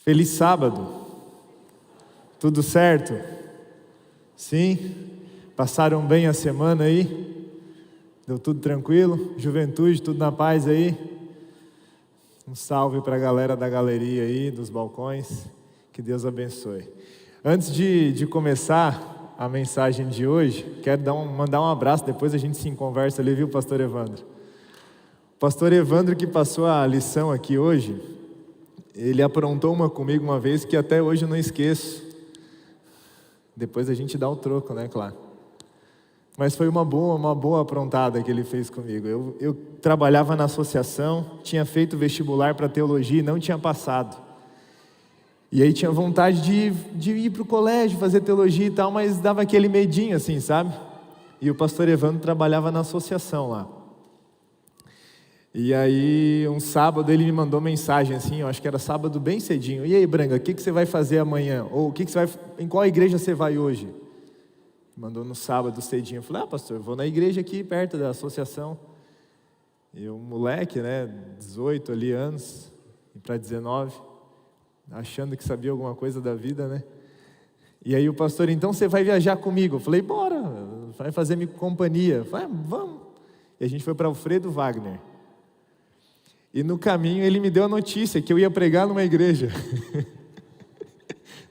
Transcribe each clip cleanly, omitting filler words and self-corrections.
Feliz sábado. Tudo certo? Sim? Passaram bem a semana aí? Deu tudo tranquilo? Juventude, tudo na paz aí? Um salve para a galera da galeria aí, dos balcões. Que Deus abençoe. Antes de começar a mensagem de hoje, quero mandar um abraço, depois a gente se conversa ali, viu, pastor Evandro? O pastor Evandro que passou a lição aqui hoje, ele aprontou uma comigo uma vez que até hoje eu não esqueço. Depois a gente dá o troco, né, claro. Mas foi uma boa aprontada que ele fez comigo. Eu trabalhava na associação, tinha feito vestibular para teologia e não tinha passado. E aí tinha vontade de ir para o colégio, fazer teologia e tal, mas dava aquele medinho assim, sabe? E o pastor Evandro trabalhava na associação lá. E aí, um sábado, ele me mandou mensagem assim, eu acho que era sábado bem cedinho. E aí, Branga, o que você vai fazer amanhã? Ou em qual igreja você vai hoje? Mandou no sábado cedinho. Eu falei, pastor, eu vou na igreja aqui perto da associação. E um moleque, né, 18 ali anos, para 19, achando que sabia alguma coisa da vida, né? E aí o pastor, então você vai viajar comigo? Eu falei, bora, vai fazer-me companhia. Eu falei, vamos. E a gente foi para Alfredo Wagner. E no caminho ele me deu a notícia que eu ia pregar numa igreja.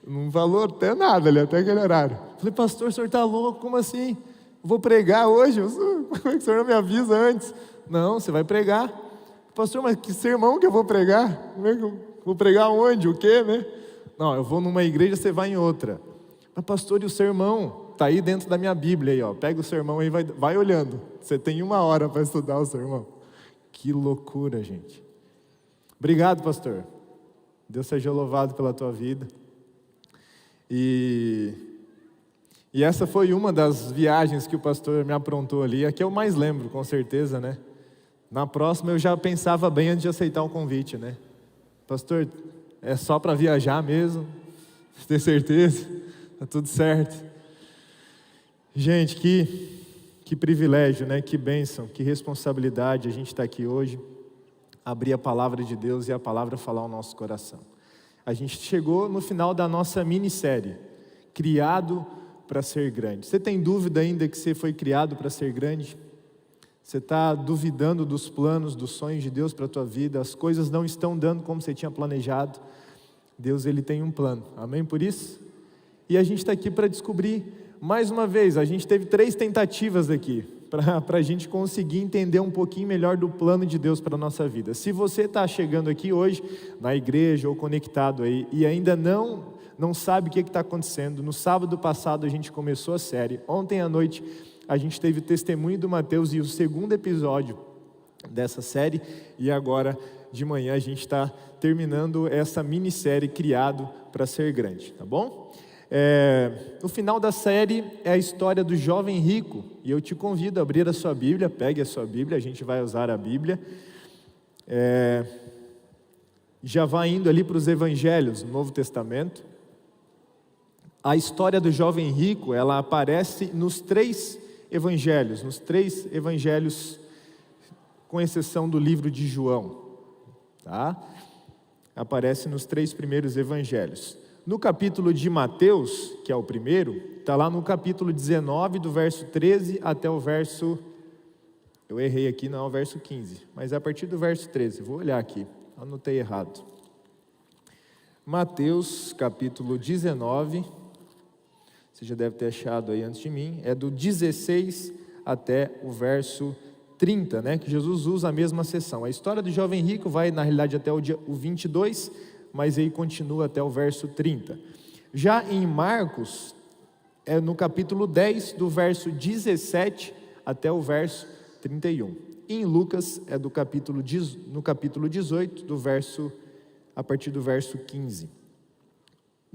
Não falou até nada ali, até aquele horário. Falei, pastor, o senhor está louco? Como assim? Vou pregar hoje? Como é que o senhor não me avisa antes? Não, você vai pregar. Pastor, mas que sermão que eu vou pregar? Como é que eu vou pregar onde? O quê, né? Não, eu vou numa igreja, você vai em outra. Mas pastor, e o sermão? Está aí dentro da minha Bíblia aí, ó. Pega o sermão aí, vai olhando. Você tem 1 hora para estudar o sermão. Que loucura, gente. Obrigado, pastor. Deus seja louvado pela tua vida. E essa foi uma das viagens que o pastor me aprontou ali. A que eu mais lembro, com certeza, né? Na próxima eu já pensava bem antes de aceitar o convite, né? Pastor, é só para viajar mesmo? Tem certeza? Tá tudo certo. Gente, que privilégio, né? Que bênção, que responsabilidade a gente está aqui hoje, abrir a palavra de Deus e a palavra falar ao nosso coração. A gente chegou no final da nossa minissérie, Criado para Ser Grande. Você tem dúvida ainda que você foi criado para ser grande? Você está duvidando dos planos, dos sonhos de Deus para a tua vida? As coisas não estão dando como você tinha planejado? Deus, Ele tem um plano. Amém por isso? E a gente está aqui para descobrir, mais uma vez, a gente teve 3 tentativas aqui, para a gente conseguir entender um pouquinho melhor do plano de Deus para a nossa vida. Se você está chegando aqui hoje, na igreja ou conectado aí, e ainda não sabe o que está acontecendo, no sábado passado a gente começou a série, ontem à noite a gente teve o testemunho do Mateus e o 2º episódio dessa série, e agora de manhã a gente está terminando essa minissérie Criado para Ser Grande, tá bom? No final da série é a história do jovem rico, e eu te convido a abrir a sua Bíblia, pegue a sua Bíblia, a gente vai usar a Bíblia, já vai indo ali para os evangelhos, no Novo Testamento. A história do jovem rico, ela aparece nos 3 evangelhos, com exceção do livro de João, tá? Aparece nos 3 primeiros evangelhos. No capítulo de Mateus, que é o primeiro, está lá no capítulo 19, do verso 13 até o verso... Eu errei aqui, não é o verso 15, mas é a partir do verso 13, vou olhar aqui, anotei errado. Mateus, capítulo 19, você já deve ter achado aí antes de mim, é do 16 até o verso 30, né, que Jesus usa a mesma seção. A história do jovem rico vai, na realidade, até o 22, mas aí continua até o verso 30. Já em Marcos, é no capítulo 10, do verso 17 até o verso 31. E em Lucas, é no capítulo 18, a partir do verso 15.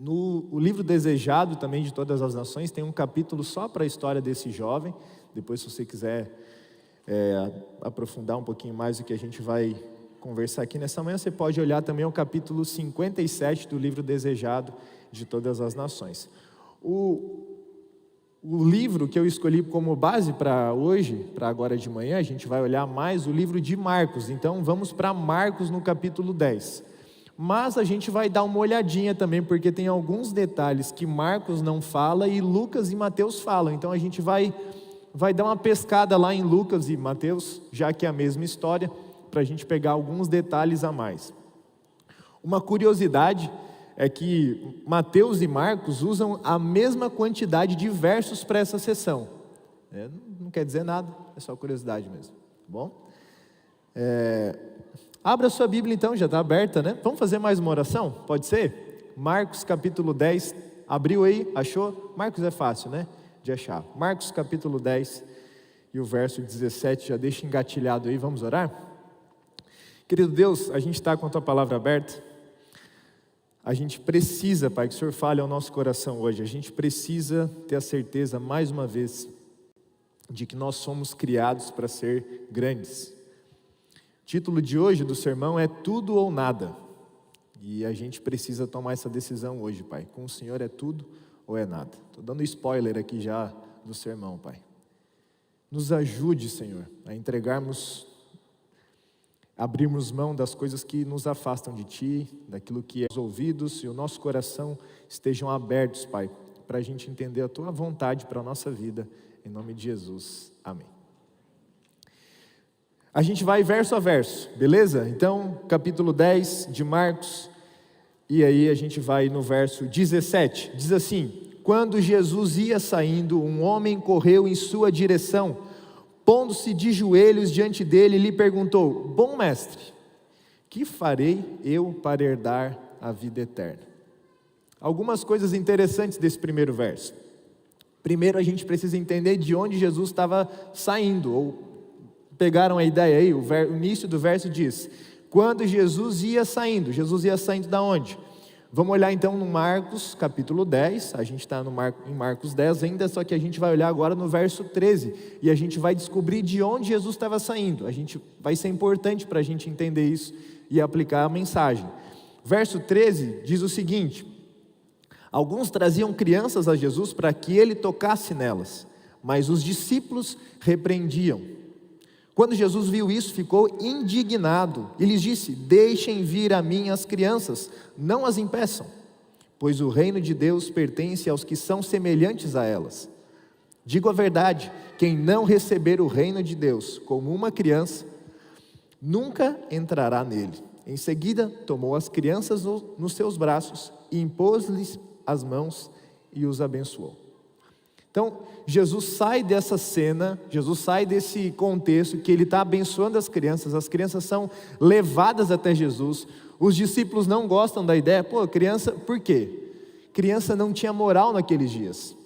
O livro Desejado, também de Todas as Nações, tem um capítulo só para a história desse jovem. Depois, se você quiser aprofundar um pouquinho mais o que a gente vai conversar aqui nessa manhã, você pode olhar também o capítulo 57 do livro Desejado de Todas as Nações. O livro que eu escolhi como base para hoje, para agora de manhã, a gente vai olhar mais o livro de Marcos. Então vamos para Marcos no capítulo 10. mas a gente vai dar uma olhadinha também, porque tem alguns detalhes que Marcos não fala e Lucas e Mateus falam. Então a gente vai dar uma pescada lá em Lucas e Mateus, já que é a mesma história, para a gente pegar alguns detalhes a mais. Uma curiosidade é que Mateus e Marcos usam a mesma quantidade de versos para essa sessão. Não quer dizer nada, é só curiosidade mesmo, tá bom? Abra sua Bíblia então, já está aberta, né? Vamos fazer mais uma oração? Pode ser? Marcos capítulo 10, abriu aí, achou? Marcos é fácil, né? De achar. Marcos capítulo 10 e o verso 17, já deixa engatilhado aí, vamos orar? Querido Deus, a gente está com a Tua palavra aberta. A gente precisa, Pai, que o Senhor fale ao nosso coração hoje. A gente precisa ter a certeza, mais uma vez, de que nós somos criados para ser grandes. O título de hoje do sermão é Tudo ou Nada. E a gente precisa tomar essa decisão hoje, Pai. Com o Senhor é tudo ou é nada. Estou dando spoiler aqui já do sermão, Pai. Nos ajude, Senhor, a abrirmos mão das coisas que nos afastam de Ti, daquilo que é os ouvidos e o nosso coração estejam abertos, Pai, para a gente entender a Tua vontade para a nossa vida, em nome de Jesus, amém. A gente vai verso a verso, beleza? Então, capítulo 10 de Marcos, e aí a gente vai no verso 17, diz assim: quando Jesus ia saindo, um homem correu em sua direção, pondo-se de joelhos diante dele, lhe perguntou: bom mestre, que farei eu para herdar a vida eterna? Algumas coisas interessantes desse primeiro verso. Primeiro, a gente precisa entender de onde Jesus estava saindo, ou pegaram a ideia aí, o início do verso diz: quando Jesus ia saindo da onde? Vamos olhar então no Marcos capítulo 10, a gente está em Marcos 10 ainda, só que a gente vai olhar agora no verso 13, e a gente vai descobrir de onde Jesus estava saindo. Vai ser importante para a gente entender isso e aplicar a mensagem. Verso 13 diz o seguinte: alguns traziam crianças a Jesus para que ele tocasse nelas, mas os discípulos repreendiam. Quando Jesus viu isso, ficou indignado e lhes disse: deixem vir a mim as crianças, não as impeçam, pois o reino de Deus pertence aos que são semelhantes a elas. Digo a verdade, quem não receber o reino de Deus como uma criança, nunca entrará nele. Em seguida, tomou as crianças nos seus braços e impôs-lhes as mãos e os abençoou. Então, Jesus sai dessa cena, Jesus sai desse contexto que ele está abençoando as crianças são levadas até Jesus. Os discípulos não gostam da ideia. Criança, por quê? Criança não tinha moral naqueles dias.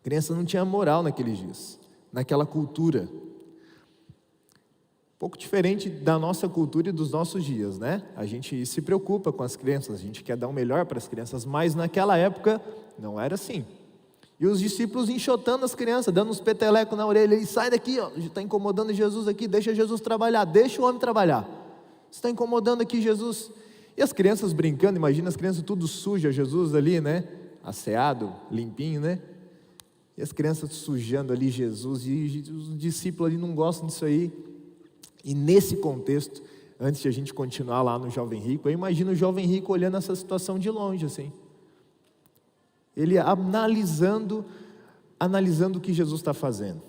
Criança não tinha moral naqueles dias, naquela cultura. Um pouco diferente da nossa cultura e dos nossos dias, né? A gente se preocupa com as crianças, a gente quer dar o melhor para as crianças, mas naquela época não era assim. E os discípulos enxotando as crianças, dando uns petelecos na orelha, e sai daqui, está incomodando Jesus aqui, deixa Jesus trabalhar, deixa o homem trabalhar, você está incomodando aqui Jesus. E as crianças brincando, imagina as crianças tudo sujas, Jesus ali, né, asseado, limpinho, né, e as crianças sujando ali Jesus, e os discípulos ali não gostam disso aí. E nesse contexto, antes de a gente continuar lá no jovem rico, eu imagino o jovem rico olhando essa situação de longe assim, ele analisando o que Jesus está fazendo.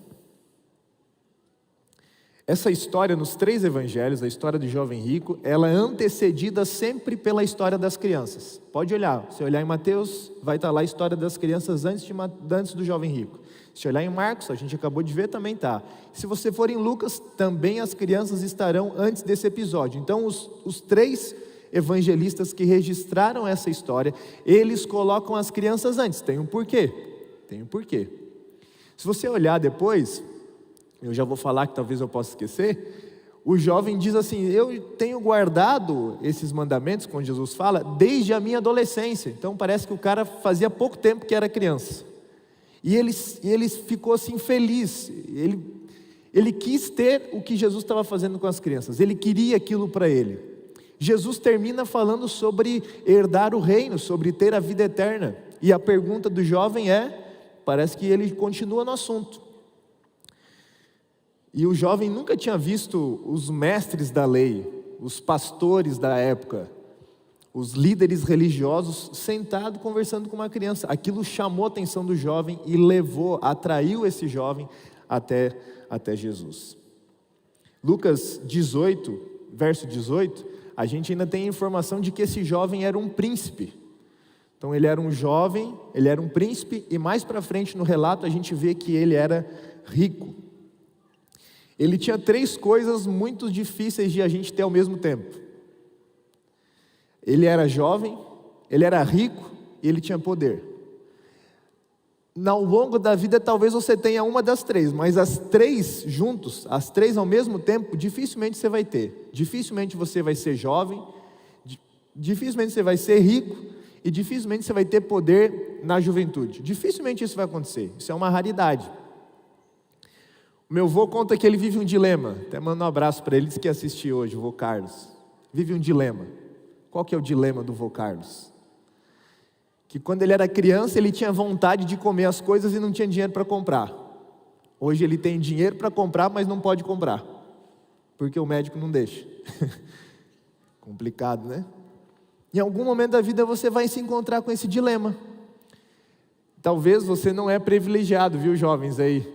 Essa história nos 3 evangelhos, a história do jovem rico, ela é antecedida sempre pela história das crianças. Pode olhar, se olhar em Mateus, vai estar lá a história das crianças antes do jovem rico. Se olhar em Marcos, a gente acabou de ver, também está. Se você for em Lucas, também as crianças estarão antes desse episódio. Então os 3 evangelistas que registraram essa história, eles colocam as crianças antes. Tem um porquê. Se você olhar depois, eu já vou falar que talvez eu possa esquecer, o jovem diz assim: eu tenho guardado esses mandamentos, quando Jesus fala, desde a minha adolescência. Então parece que o cara fazia pouco tempo que era criança, e ele ficou assim feliz, ele quis ter o que Jesus estava fazendo com as crianças, ele queria aquilo para ele. Jesus termina falando sobre herdar o reino, sobre ter a vida eterna, e a pergunta do jovem parece que ele continua no assunto. E o jovem nunca tinha visto os mestres da lei, os pastores da época, Os líderes religiosos sentados conversando com uma criança. Aquilo chamou a atenção do jovem e atraiu esse jovem até Jesus. Lucas 18, verso 18, a gente ainda tem a informação de que esse jovem era um príncipe. Então ele era um jovem, ele era um príncipe, e mais para frente no relato a gente vê que ele era rico. Ele tinha 3 coisas muito difíceis de a gente ter ao mesmo tempo. Ele era jovem, ele era rico e ele tinha poder. Ao longo da vida talvez você tenha uma das 3, mas as 3 juntos, as 3 ao mesmo tempo, dificilmente você vai ter. Dificilmente você vai ser jovem, dificilmente você vai ser rico e dificilmente você vai ter poder na juventude. Dificilmente isso vai acontecer, isso é uma raridade. O meu avô conta que ele vive um dilema, até mando um abraço para ele, disse que assistiu hoje, o vô Carlos. Vive um dilema. Qual que é o dilema do vô Carlos? Que quando ele era criança ele tinha vontade de comer as coisas e não tinha dinheiro para comprar. Hoje ele tem dinheiro para comprar, mas não pode comprar, porque o médico não deixa. Complicado, né? Em algum momento da vida você vai se encontrar com esse dilema. Talvez você não é privilegiado, viu, jovens aí?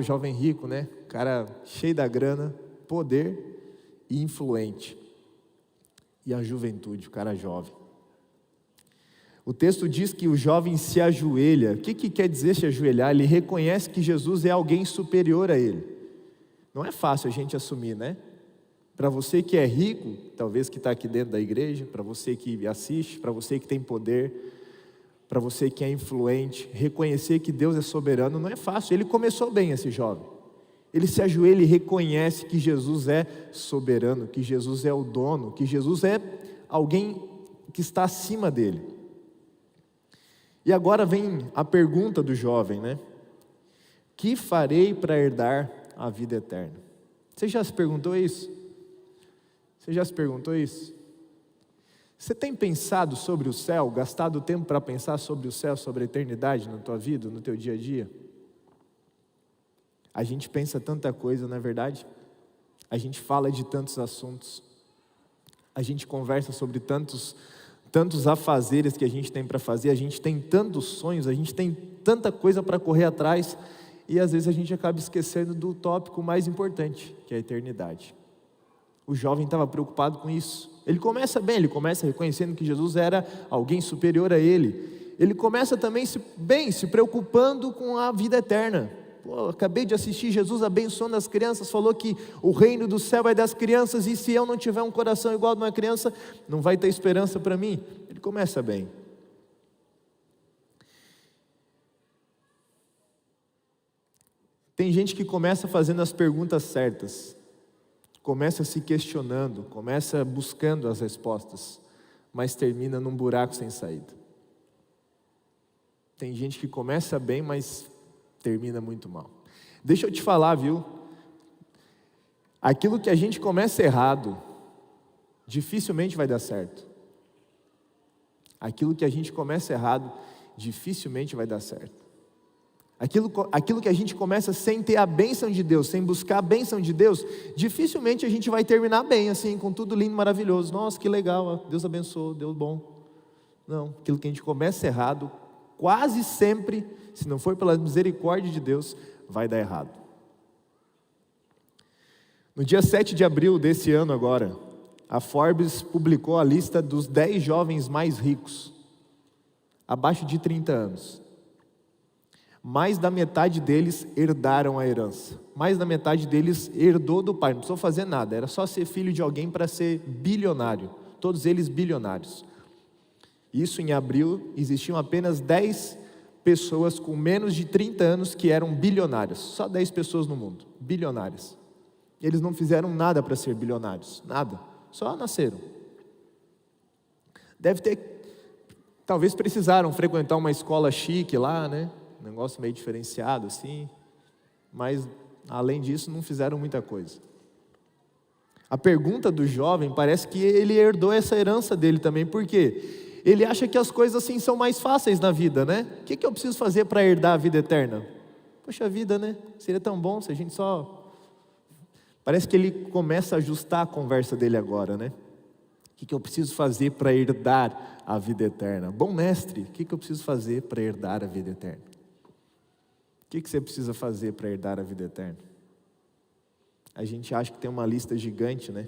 Jovem rico, né? Cara cheio da grana, poder e influente. E a juventude, o cara jovem. O texto diz que o jovem se ajoelha. O que quer dizer se ajoelhar? Ele reconhece que Jesus é alguém superior a ele. Não é fácil a gente assumir, né? Para você que é rico, talvez que está aqui dentro da igreja, para você que assiste, para você que tem poder, para você que é influente, reconhecer que Deus é soberano não é fácil. Ele começou bem, esse jovem. Ele se ajoelha e reconhece que Jesus é soberano, que Jesus é o dono, que Jesus é alguém que está acima dele. E agora vem a pergunta do jovem, né? Que farei para herdar a vida eterna? Você já se perguntou isso? Você já se perguntou isso? Você tem pensado sobre o céu, gastado tempo para pensar sobre o céu, sobre a eternidade na tua vida, no teu dia a dia? A gente pensa tanta coisa, não é verdade? A gente fala de tantos assuntos, a gente conversa sobre tantos afazeres que a gente tem para fazer, a gente tem tantos sonhos, a gente tem tanta coisa para correr atrás, e às vezes a gente acaba esquecendo do tópico mais importante, que é a eternidade. O jovem estava preocupado com isso. Ele começa bem, ele começa reconhecendo que Jesus era alguém superior a ele. Ele começa também se preocupando com a vida eterna. Acabei de assistir Jesus abençoando as crianças, falou que o reino do céu é das crianças, e se eu não tiver um coração igual de uma criança, não vai ter esperança para mim. Ele começa bem. Tem gente que começa fazendo as perguntas certas, começa se questionando, começa buscando as respostas, mas termina num buraco sem saída. Tem gente que começa bem, mas termina muito mal. Deixa eu te falar, viu? Aquilo que a gente começa errado, dificilmente vai dar certo. Aquilo que a gente começa errado, dificilmente vai dar certo. Aquilo que a gente começa sem ter a bênção de Deus, sem buscar a bênção de Deus, dificilmente a gente vai terminar bem, assim, com tudo lindo, maravilhoso. Nossa, que legal, Deus abençoou, Deus bom. Não, aquilo que a gente começa errado, quase sempre, se não for pela misericórdia de Deus, vai dar errado. No dia 7 de abril desse ano agora, a Forbes publicou a lista dos 10 jovens mais ricos, abaixo de 30 anos. Mais da metade deles herdaram a herança. Mais da metade deles herdou do pai, não precisou fazer nada, era só ser filho de alguém para ser bilionário. Todos eles bilionários. Isso em abril, existiam apenas 10 pessoas com menos de 30 anos que eram bilionários. Só 10 pessoas no mundo, bilionárias. Eles não fizeram nada para ser bilionários, nada, só nasceram. Talvez precisaram frequentar uma escola chique lá, né? Um negócio meio diferenciado assim, mas além disso não fizeram muita coisa. A pergunta do jovem parece que ele herdou essa herança dele também, por quê? Ele acha que as coisas assim são mais fáceis na vida, né? O que eu preciso fazer para herdar a vida eterna? Poxa vida, né? Seria tão bom se a gente só... Parece que ele começa a ajustar a conversa dele agora, né? O que eu preciso fazer para herdar a vida eterna? Bom mestre, o que eu preciso fazer para herdar a vida eterna? O que você precisa fazer para herdar a vida eterna? A gente acha que tem uma lista gigante, né?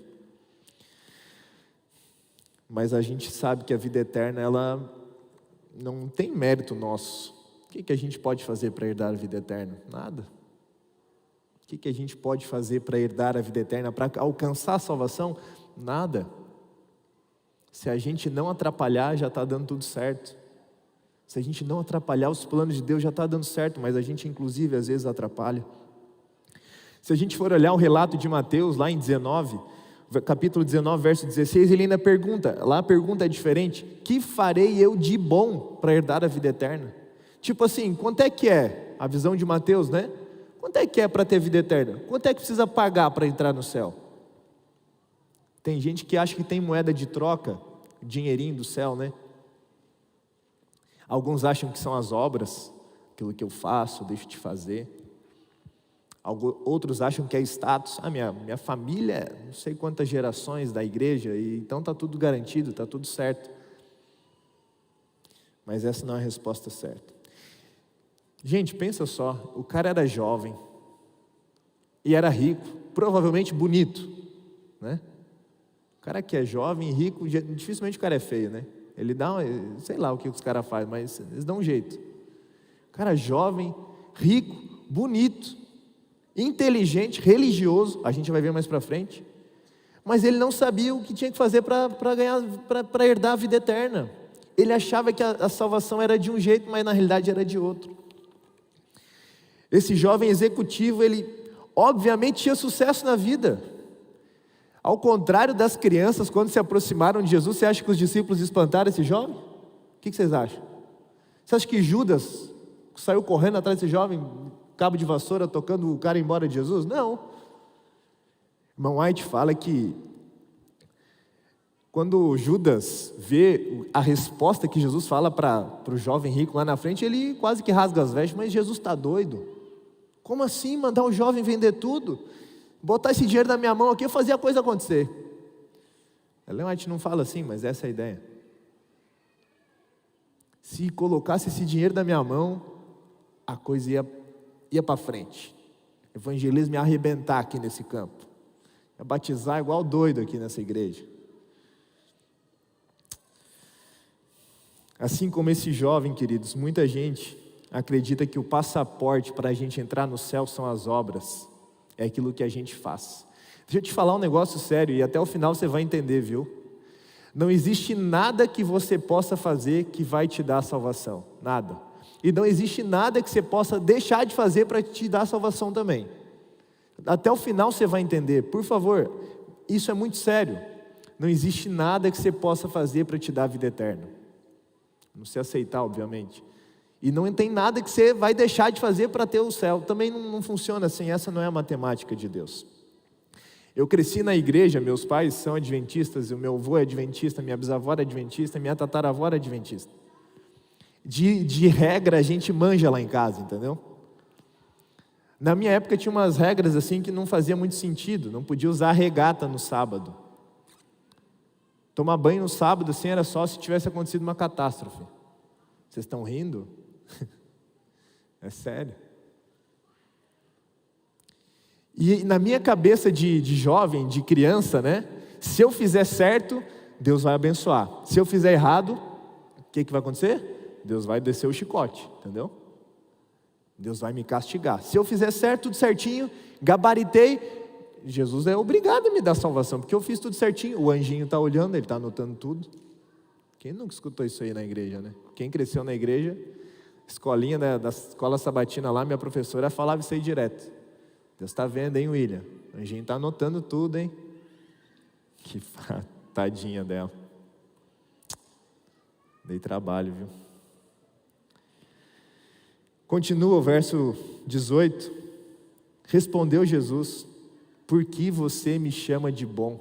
Mas a gente sabe que a vida eterna, ela não tem mérito nosso. O que a gente pode fazer para herdar a vida eterna? Nada. O que a gente pode fazer para herdar a vida eterna, para alcançar a salvação? Nada. Se a gente não atrapalhar, já está dando tudo certo. Se a gente não atrapalhar os planos de Deus, já está dando certo, mas a gente inclusive às vezes atrapalha. Se a gente for olhar o relato de Mateus, lá em 19, capítulo 19, verso 16, ele ainda pergunta, lá a pergunta é diferente: que farei eu de bom para herdar a vida eterna? Tipo assim, quanto é que é? A visão de Mateus, né? Quanto é que é para ter vida eterna? Quanto é que precisa pagar para entrar no céu? Tem gente que acha que tem moeda de troca, dinheirinho do céu, né? Alguns acham que são as obras, aquilo que eu faço, deixo de fazer. Outros acham que é status. Minha família, não sei quantas gerações da igreja, e então está tudo garantido, está tudo certo. Mas essa não é a resposta certa. Gente, pensa só, o cara era jovem, e era rico, provavelmente bonito, né? O cara que é jovem e rico, dificilmente o cara é feio, né? Ele dá, sei lá o que os caras fazem, mas eles dão um jeito. O cara jovem, rico, bonito, inteligente, religioso, a gente vai ver mais para frente, mas ele não sabia o que tinha que fazer para herdar a vida eterna. Ele achava que a salvação era de um jeito, mas na realidade era de outro. Esse jovem executivo, ele obviamente tinha sucesso na vida. Ao contrário das crianças, quando se aproximaram de Jesus, você acha que os discípulos espantaram esse jovem? O que vocês acham? Você acha que Judas saiu correndo atrás desse jovem, cabo de vassoura, tocando o cara embora de Jesus? Não. Irmão White fala que quando Judas vê a resposta que Jesus fala para o jovem rico lá na frente, ele quase que rasga as vestes. Mas Jesus está doido? Como assim mandar o jovem vender tudo? Botar esse dinheiro na minha mão aqui, eu fazia a coisa acontecer. Ellen White não fala assim, mas essa é a ideia. Se colocasse esse dinheiro na minha mão, a coisa ia para frente. Evangelismo ia arrebentar aqui nesse campo. Ia batizar igual doido aqui nessa igreja. Assim como esse jovem, queridos, muita gente acredita que o passaporte para a gente entrar no céu são as obras. É aquilo que a gente faz. Deixa eu te falar um negócio sério, e até o final você vai entender, viu? Não existe nada que você possa fazer que vai te dar salvação. Nada. E não existe nada que você possa deixar de fazer para te dar salvação também. Até o final você vai entender. Por favor, isso é muito sério. Não existe nada que você possa fazer para te dar a vida eterna. Não se aceitar, obviamente. E não tem nada que você vai deixar de fazer para ter o céu. Também não funciona assim, essa não é a matemática de Deus. Eu cresci na igreja, meus pais são adventistas, o meu avô é adventista, minha bisavó é adventista, minha tataravó é adventista. De regra a gente manja lá em casa, entendeu? Na minha época tinha umas regras assim que não fazia muito sentido, não podia usar regata no sábado. Tomar banho no sábado assim era só se tivesse acontecido uma catástrofe. Vocês estão rindo? É sério. E na minha cabeça de jovem, de criança, né? Se eu fizer certo, Deus vai abençoar. Se eu fizer errado, o que vai acontecer? Deus vai descer o chicote, entendeu? Deus vai me castigar. Se eu fizer certo, tudo certinho, gabaritei, Jesus é obrigado a me dar salvação, porque eu fiz tudo certinho. O anjinho está olhando, ele está anotando tudo. Quem nunca escutou isso aí na igreja, né? Quem cresceu na igreja, escolinha da escola sabatina lá, minha professora falava isso aí direto. Deus está vendo, hein, William? O anjinho está anotando tudo, hein? Que tadinha dela. Dei trabalho, viu? Continua o verso 18. Respondeu Jesus: por que você me chama de bom?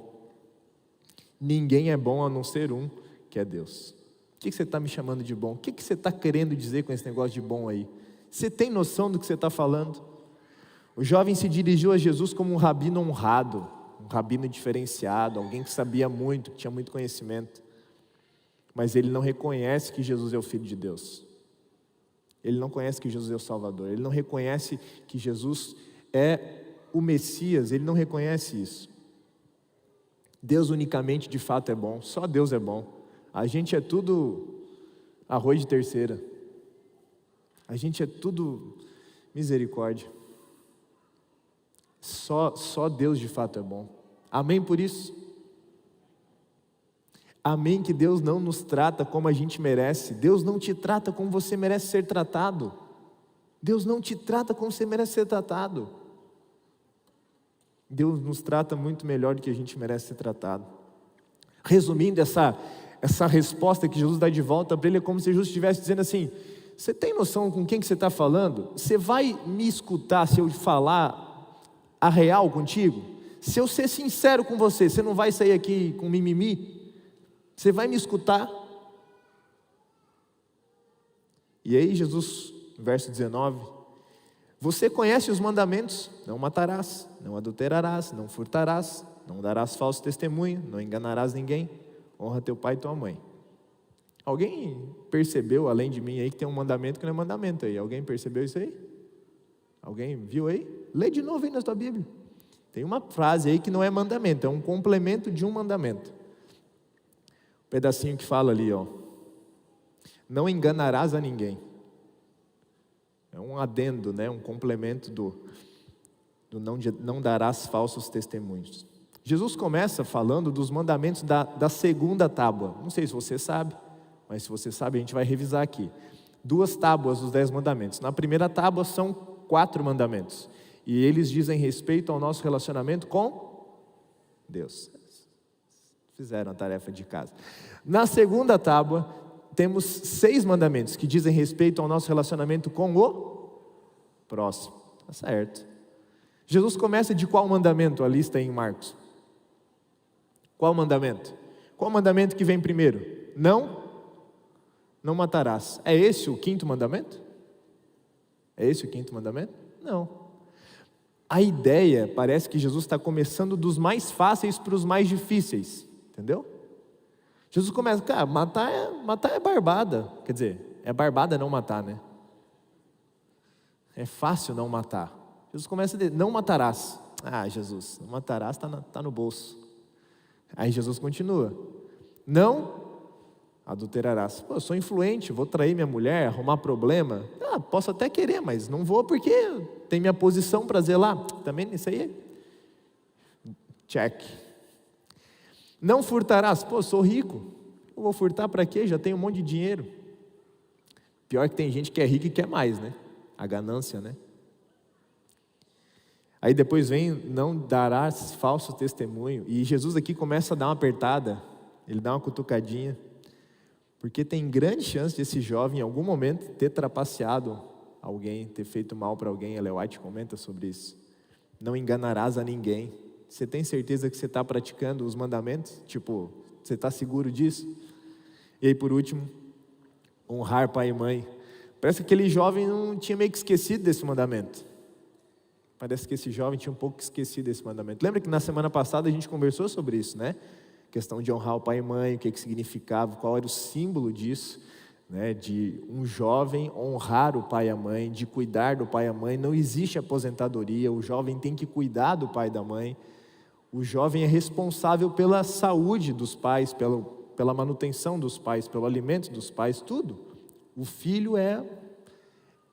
Ninguém é bom a não ser um, que é Deus. O que você está me chamando de bom? O que você está querendo dizer com esse negócio de bom aí? Você tem noção do que você está falando? O jovem se dirigiu a Jesus como um rabino honrado, um rabino diferenciado, alguém que sabia muito, que tinha muito conhecimento. Mas ele não reconhece que Jesus é o Filho de Deus. Ele não conhece que Jesus é o Salvador. Ele não reconhece que Jesus é o Messias. Ele não reconhece isso. Deus unicamente de fato é bom. Só Deus é bom. A gente é tudo arroz de terceira. A gente é tudo misericórdia. Só Deus de fato é bom. Amém por isso? Amém que Deus não nos trata como a gente merece. Deus não te trata como você merece ser tratado. Deus não te trata como você merece ser tratado. Deus nos trata muito melhor do que a gente merece ser tratado. Resumindo essa resposta que Jesus dá de volta para ele, é como se Jesus estivesse dizendo assim: você tem noção com quem que você está falando? Você vai me escutar se eu falar a real contigo? Se eu ser sincero com você, você não vai sair aqui com mimimi? Você vai me escutar? E aí Jesus, verso 19: você conhece os mandamentos: não matarás, não adulterarás, não furtarás, não darás falso testemunho, não enganarás ninguém, honra teu pai e tua mãe. Alguém percebeu, além de mim aí, que tem um mandamento que não é mandamento aí? Alguém percebeu isso aí? Alguém viu aí? Lê de novo aí na tua Bíblia. Tem uma frase aí que não é mandamento, é um complemento de um mandamento. Um pedacinho que fala ali, ó: não enganarás a ninguém. É um adendo, né? Um complemento do não darás falsos testemunhos. Jesus começa falando dos mandamentos da segunda tábua. Não sei se você sabe, mas se você sabe, a gente vai revisar aqui. 2 tábuas dos 10 mandamentos. Na primeira tábua são 4 mandamentos. E eles dizem respeito ao nosso relacionamento com Deus. Fizeram a tarefa de casa. Na segunda tábua, temos 6 mandamentos que dizem respeito ao nosso relacionamento com o próximo. Tá certo. Jesus começa de qual mandamento? A lista em Marcos. Qual mandamento? Qual mandamento que vem primeiro? Não matarás. É esse o 5º mandamento? É esse o 5º mandamento? Não. A ideia, parece que Jesus está começando dos mais fáceis para os mais difíceis. Entendeu? Jesus começa, cara, matar é barbada. Quer dizer, é barbada não matar, né? É fácil não matar. Jesus começa a dizer: não matarás. Ah, Jesus, não matarás está no bolso. Aí Jesus continua: não adulterarás. Pô, eu sou influente, vou trair minha mulher, arrumar problema. Ah, posso até querer, mas não vou porque tem minha posição para zelar. Também isso aí é check. Não furtarás. Pô, sou rico, eu vou furtar para quê? Já tenho um monte de dinheiro. Pior que tem gente que é rica e quer mais, né? A ganância, né? Aí depois vem: não darás falso testemunho. E Jesus aqui começa a dar uma apertada, ele dá uma cutucadinha, porque tem grande chance de esse jovem em algum momento ter trapaceado alguém, ter feito mal para alguém. Ellen White comenta sobre isso. Não enganarás a ninguém. Você tem certeza que você está praticando os mandamentos? Tipo, você está seguro disso? E aí por último, honrar pai e mãe. Parece que aquele jovem não tinha meio que esquecido desse mandamento. Parece que esse jovem tinha um pouco esquecido desse mandamento. Lembra que na semana passada a gente conversou sobre isso, né? Questão de honrar o pai e mãe, o que significava, qual era o símbolo disso, né? De um jovem honrar o pai e a mãe, de cuidar do pai e a mãe. Não existe aposentadoria, o jovem tem que cuidar do pai e da mãe. O jovem é responsável pela saúde dos pais, pela manutenção dos pais, pelo alimento dos pais, tudo. O filho é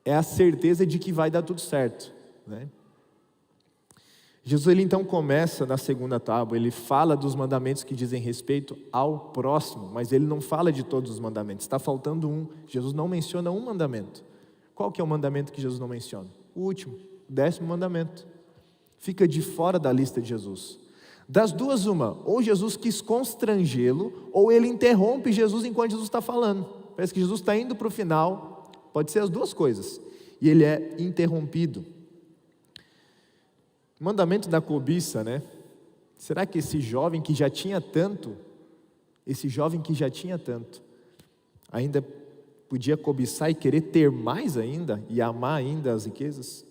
a certeza de que vai dar tudo certo, né? Jesus, ele então começa na segunda tábua, ele fala dos mandamentos que dizem respeito ao próximo, mas ele não fala de todos os mandamentos, está faltando um. Jesus não menciona um mandamento. Qual que é o mandamento que Jesus não menciona? O último, o 10º mandamento. Fica de fora da lista de Jesus. Das duas, uma: ou Jesus quis constrangê-lo, ou ele interrompe Jesus enquanto Jesus está falando. Parece que Jesus está indo para o final, pode ser as duas coisas, e ele é interrompido. Mandamento da cobiça, né? Será que esse jovem que já tinha tanto, ainda podia cobiçar e querer ter mais ainda, e amar ainda as riquezas?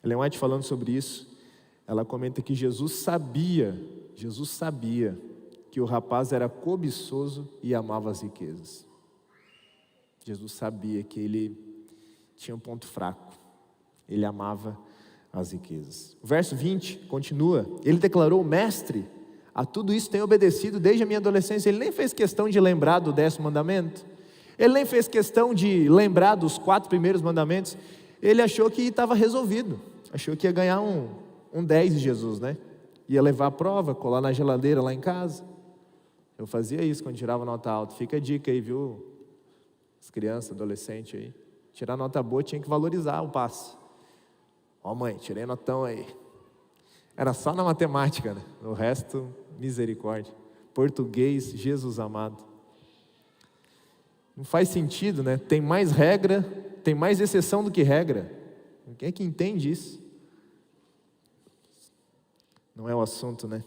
Ellen White falando sobre isso, ela comenta que Jesus sabia que o rapaz era cobiçoso e amava as riquezas. Jesus sabia que ele tinha um ponto fraco, ele amava as riquezas. O verso 20 continua, ele declarou: mestre, a tudo isso tenho obedecido desde a minha adolescência. Ele nem fez questão de lembrar do 10º mandamento, ele nem fez questão de lembrar dos 4 primeiros mandamentos. Ele achou que estava resolvido, achou que ia ganhar um 10 de Jesus, né? Ia levar a prova, colar na geladeira lá em casa. Eu fazia isso quando tirava nota alta. Fica a dica aí, viu? As crianças, adolescentes aí. Tirar nota boa tinha que valorizar o passe. Ó mãe, tirei notão aí. Era só na matemática, né? O resto, misericórdia. Português, Jesus amado. Não faz sentido, né? Tem mais regra, tem mais exceção do que regra. Quem é que entende isso? Não é o assunto, né?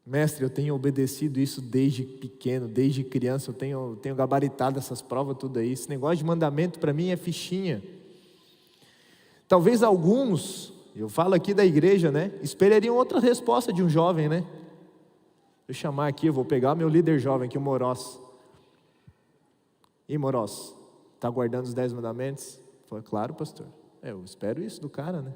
Mestre, eu tenho obedecido isso desde pequeno, desde criança, eu tenho gabaritado essas provas tudo aí. Esse negócio de mandamento para mim é fichinha. Talvez alguns, eu falo aqui da igreja, né? Esperariam outra resposta de um jovem, né? Vou chamar aqui, eu vou pegar meu líder jovem aqui, o Morós. E Morós, está guardando os 10 mandamentos? Falei, claro, pastor. Eu espero isso do cara, né?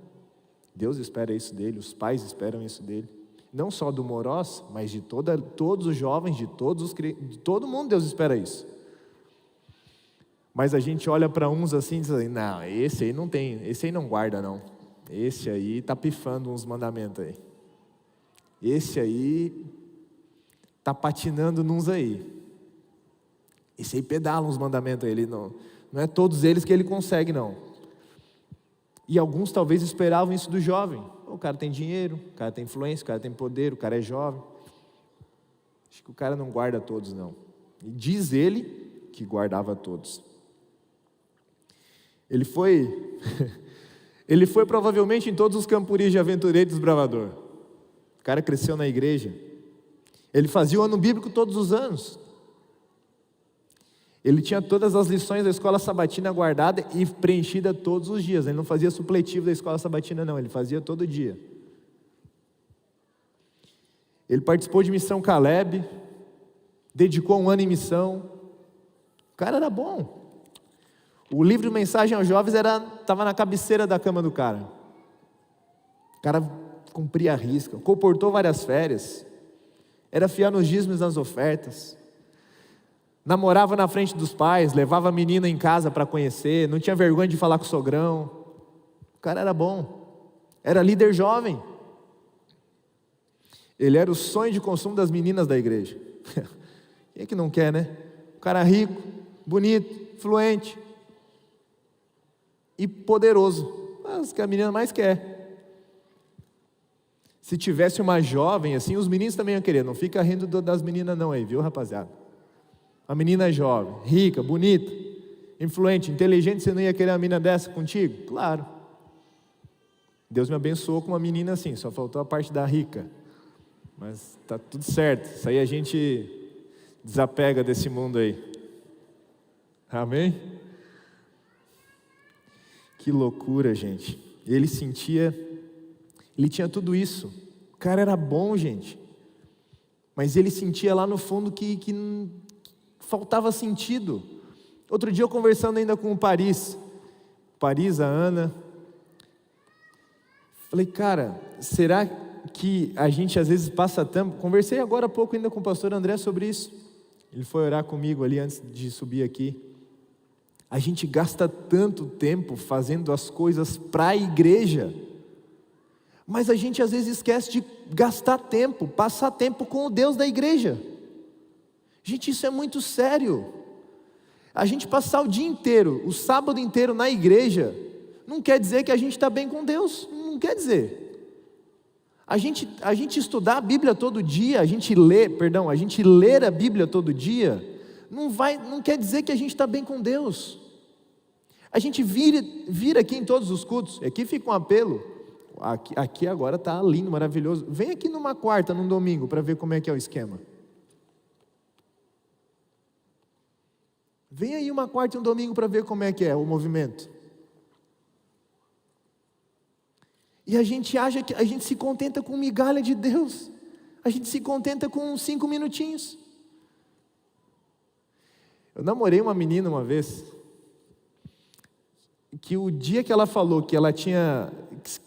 Deus espera isso dele, os pais esperam isso dele. Não só do Morós, mas de todos os jovens, de todo mundo Deus espera isso. Mas a gente olha para uns assim e diz assim, não, esse aí não guarda não. Esse aí está pifando uns mandamentos aí. Esse aí está patinando nos aí. Esse aí pedala uns mandamentos aí. Ele não é todos eles que ele consegue não. E alguns talvez esperavam isso do jovem. O cara tem dinheiro, o cara tem influência, o cara tem poder, o cara é jovem. Acho que o cara não guarda todos não. E diz ele que guardava todos. Ele foi provavelmente em todos os campuris de aventureiro e desbravador. O cara cresceu na igreja. Ele fazia o ano bíblico todos os anos. Ele tinha todas as lições da escola sabatina guardada e preenchida todos os dias. Ele não fazia supletivo da escola sabatina não, ele fazia todo dia. Ele participou de missão Caleb, dedicou um ano em missão. O cara era bom. O livro de mensagem aos jovens estava na cabeceira da cama do cara. O cara cumpria a risca, comportou várias férias, era fiel nos dízimos e nas ofertas. Namorava na frente dos pais, levava a menina em casa para conhecer, não tinha vergonha de falar com o sogrão. O cara era bom, era líder jovem. Ele era o sonho de consumo das meninas da igreja. Quem é que não quer, né? O cara rico, bonito, influente e poderoso. Mas que a menina mais quer. Se tivesse uma jovem assim, os meninos também iam querer. Não fica rindo das meninas não aí, viu rapaziada? A menina é jovem, rica, bonita, influente, inteligente, você não ia querer uma menina dessa contigo? Claro. Deus me abençoou com uma menina assim, só faltou a parte da rica. Mas tá tudo certo, isso aí a gente desapega desse mundo aí. Amém? Que loucura, gente. Ele tinha tudo isso. O cara era bom, gente. Mas ele sentia lá no fundo que faltava sentido. Outro dia eu conversando ainda com o Paris, a Ana, falei, cara, será que a gente às vezes passa tempo, conversei agora há pouco ainda com o pastor André sobre isso, ele foi orar comigo ali antes de subir aqui, a gente gasta tanto tempo fazendo as coisas para a igreja, mas a gente às vezes esquece de gastar tempo, passar tempo com o Deus da igreja. Gente, isso é muito sério. A gente passar o dia inteiro, o sábado inteiro na igreja, não quer dizer que a gente está bem com Deus, não quer dizer. A gente estudar a Bíblia todo dia, a gente ler a Bíblia todo dia, não quer dizer que a gente está bem com Deus. A gente vir aqui em todos os cultos, aqui fica um apelo, aqui agora está lindo, maravilhoso, vem aqui numa quarta, num domingo, para ver como é que é o esquema. Vem aí uma quarta e um domingo para ver como é que é o movimento. E a gente acha que a gente se contenta com migalha de Deus. A gente se contenta com 5 minutinhos. Eu namorei uma menina uma vez, que o dia que ela falou que ela tinha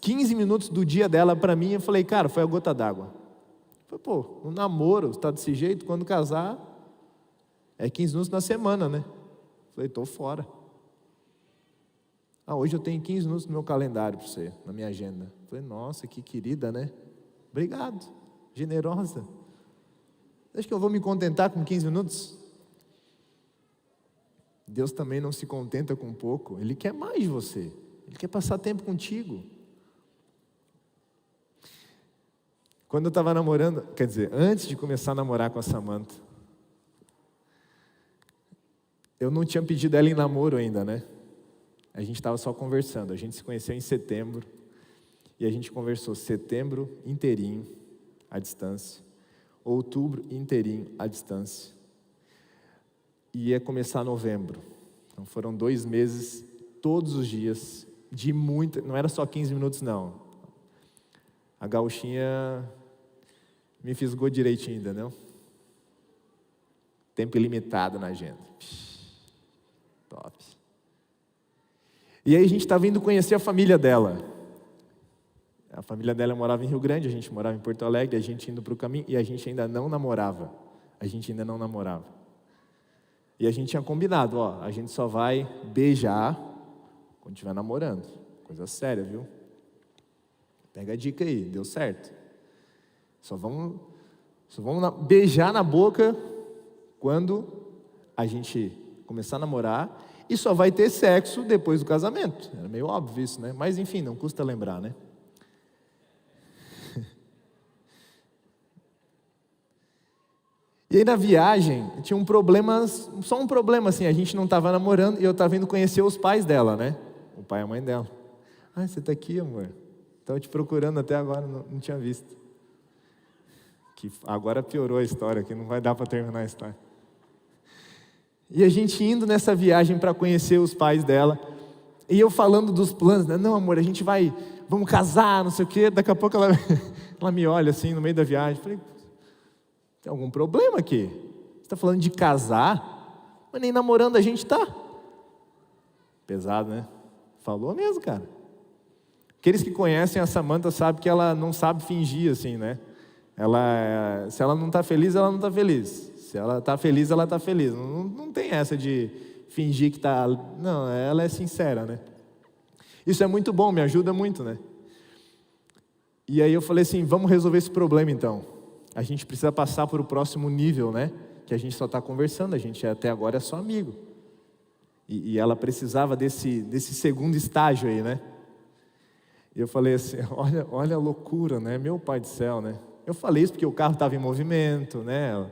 15 minutos do dia dela para mim, eu falei, cara, foi a gota d'água. Eu falei, pô, um namoro, está desse jeito, quando casar, é 15 minutos na semana, né? Eu falei, estou fora. Hoje eu tenho 15 minutos no meu calendário para você, na minha agenda. Eu falei, nossa, que querida, né? Obrigado, generosa. Acho que eu vou me contentar com 15 minutos? Deus também não se contenta com pouco, Ele quer mais de você, Ele quer passar tempo contigo. Quando eu estava namorando, quer dizer, antes de começar a namorar com a Samantha, eu não tinha pedido ela em namoro ainda, né? A gente estava só conversando, a gente se conheceu em setembro, e a gente conversou setembro inteirinho, à distância, outubro inteirinho, à distância, e ia começar novembro. Então foram 2 meses, todos os dias, de muita, não era só 15 minutos não. A gauchinha me fisgou direitinho ainda, não? Tempo ilimitado na agenda. Top. E aí a gente estava indo conhecer a família dela. A família dela morava em Rio Grande, a gente morava em Porto Alegre, a gente indo para o caminho, e a gente ainda não namorava. E a gente tinha combinado, a gente só vai beijar quando estiver namorando. Coisa séria, viu? Pega a dica aí, deu certo. Só vamos beijar na boca quando a gente começar a namorar, e só vai ter sexo depois do casamento. Era meio óbvio isso, né? Mas enfim, não custa lembrar, né? E aí na viagem, tinha um problema, só um problema assim, a gente não estava namorando e eu estava indo conhecer os pais dela, né? O pai e a mãe dela. Você está aqui, amor? Estava te procurando até agora, não tinha visto. Que agora piorou a história, que não vai dar para terminar a história. E a gente indo nessa viagem para conhecer os pais dela, e eu falando dos planos, né? Não, amor, vamos casar, não sei o quê. Daqui a pouco ela me olha assim no meio da viagem. Falei, tem algum problema aqui? Você está falando de casar, mas nem namorando a gente está. Pesado, né? Falou mesmo, cara. Aqueles que conhecem a Samantha sabem que ela não sabe fingir assim, né? Se ela não está feliz, ela não está feliz. Se ela está feliz, ela está feliz. Não tem essa de fingir que está... Não, ela é sincera, né? Isso é muito bom, me ajuda muito, né? E aí eu falei assim, vamos resolver esse problema então. A gente precisa passar para o próximo nível, né? Que a gente só está conversando, a gente até agora é só amigo. E ela precisava desse segundo estágio aí, né? E eu falei assim, olha a loucura, né? Meu pai do céu, né? Eu falei isso porque o carro estava em movimento, né?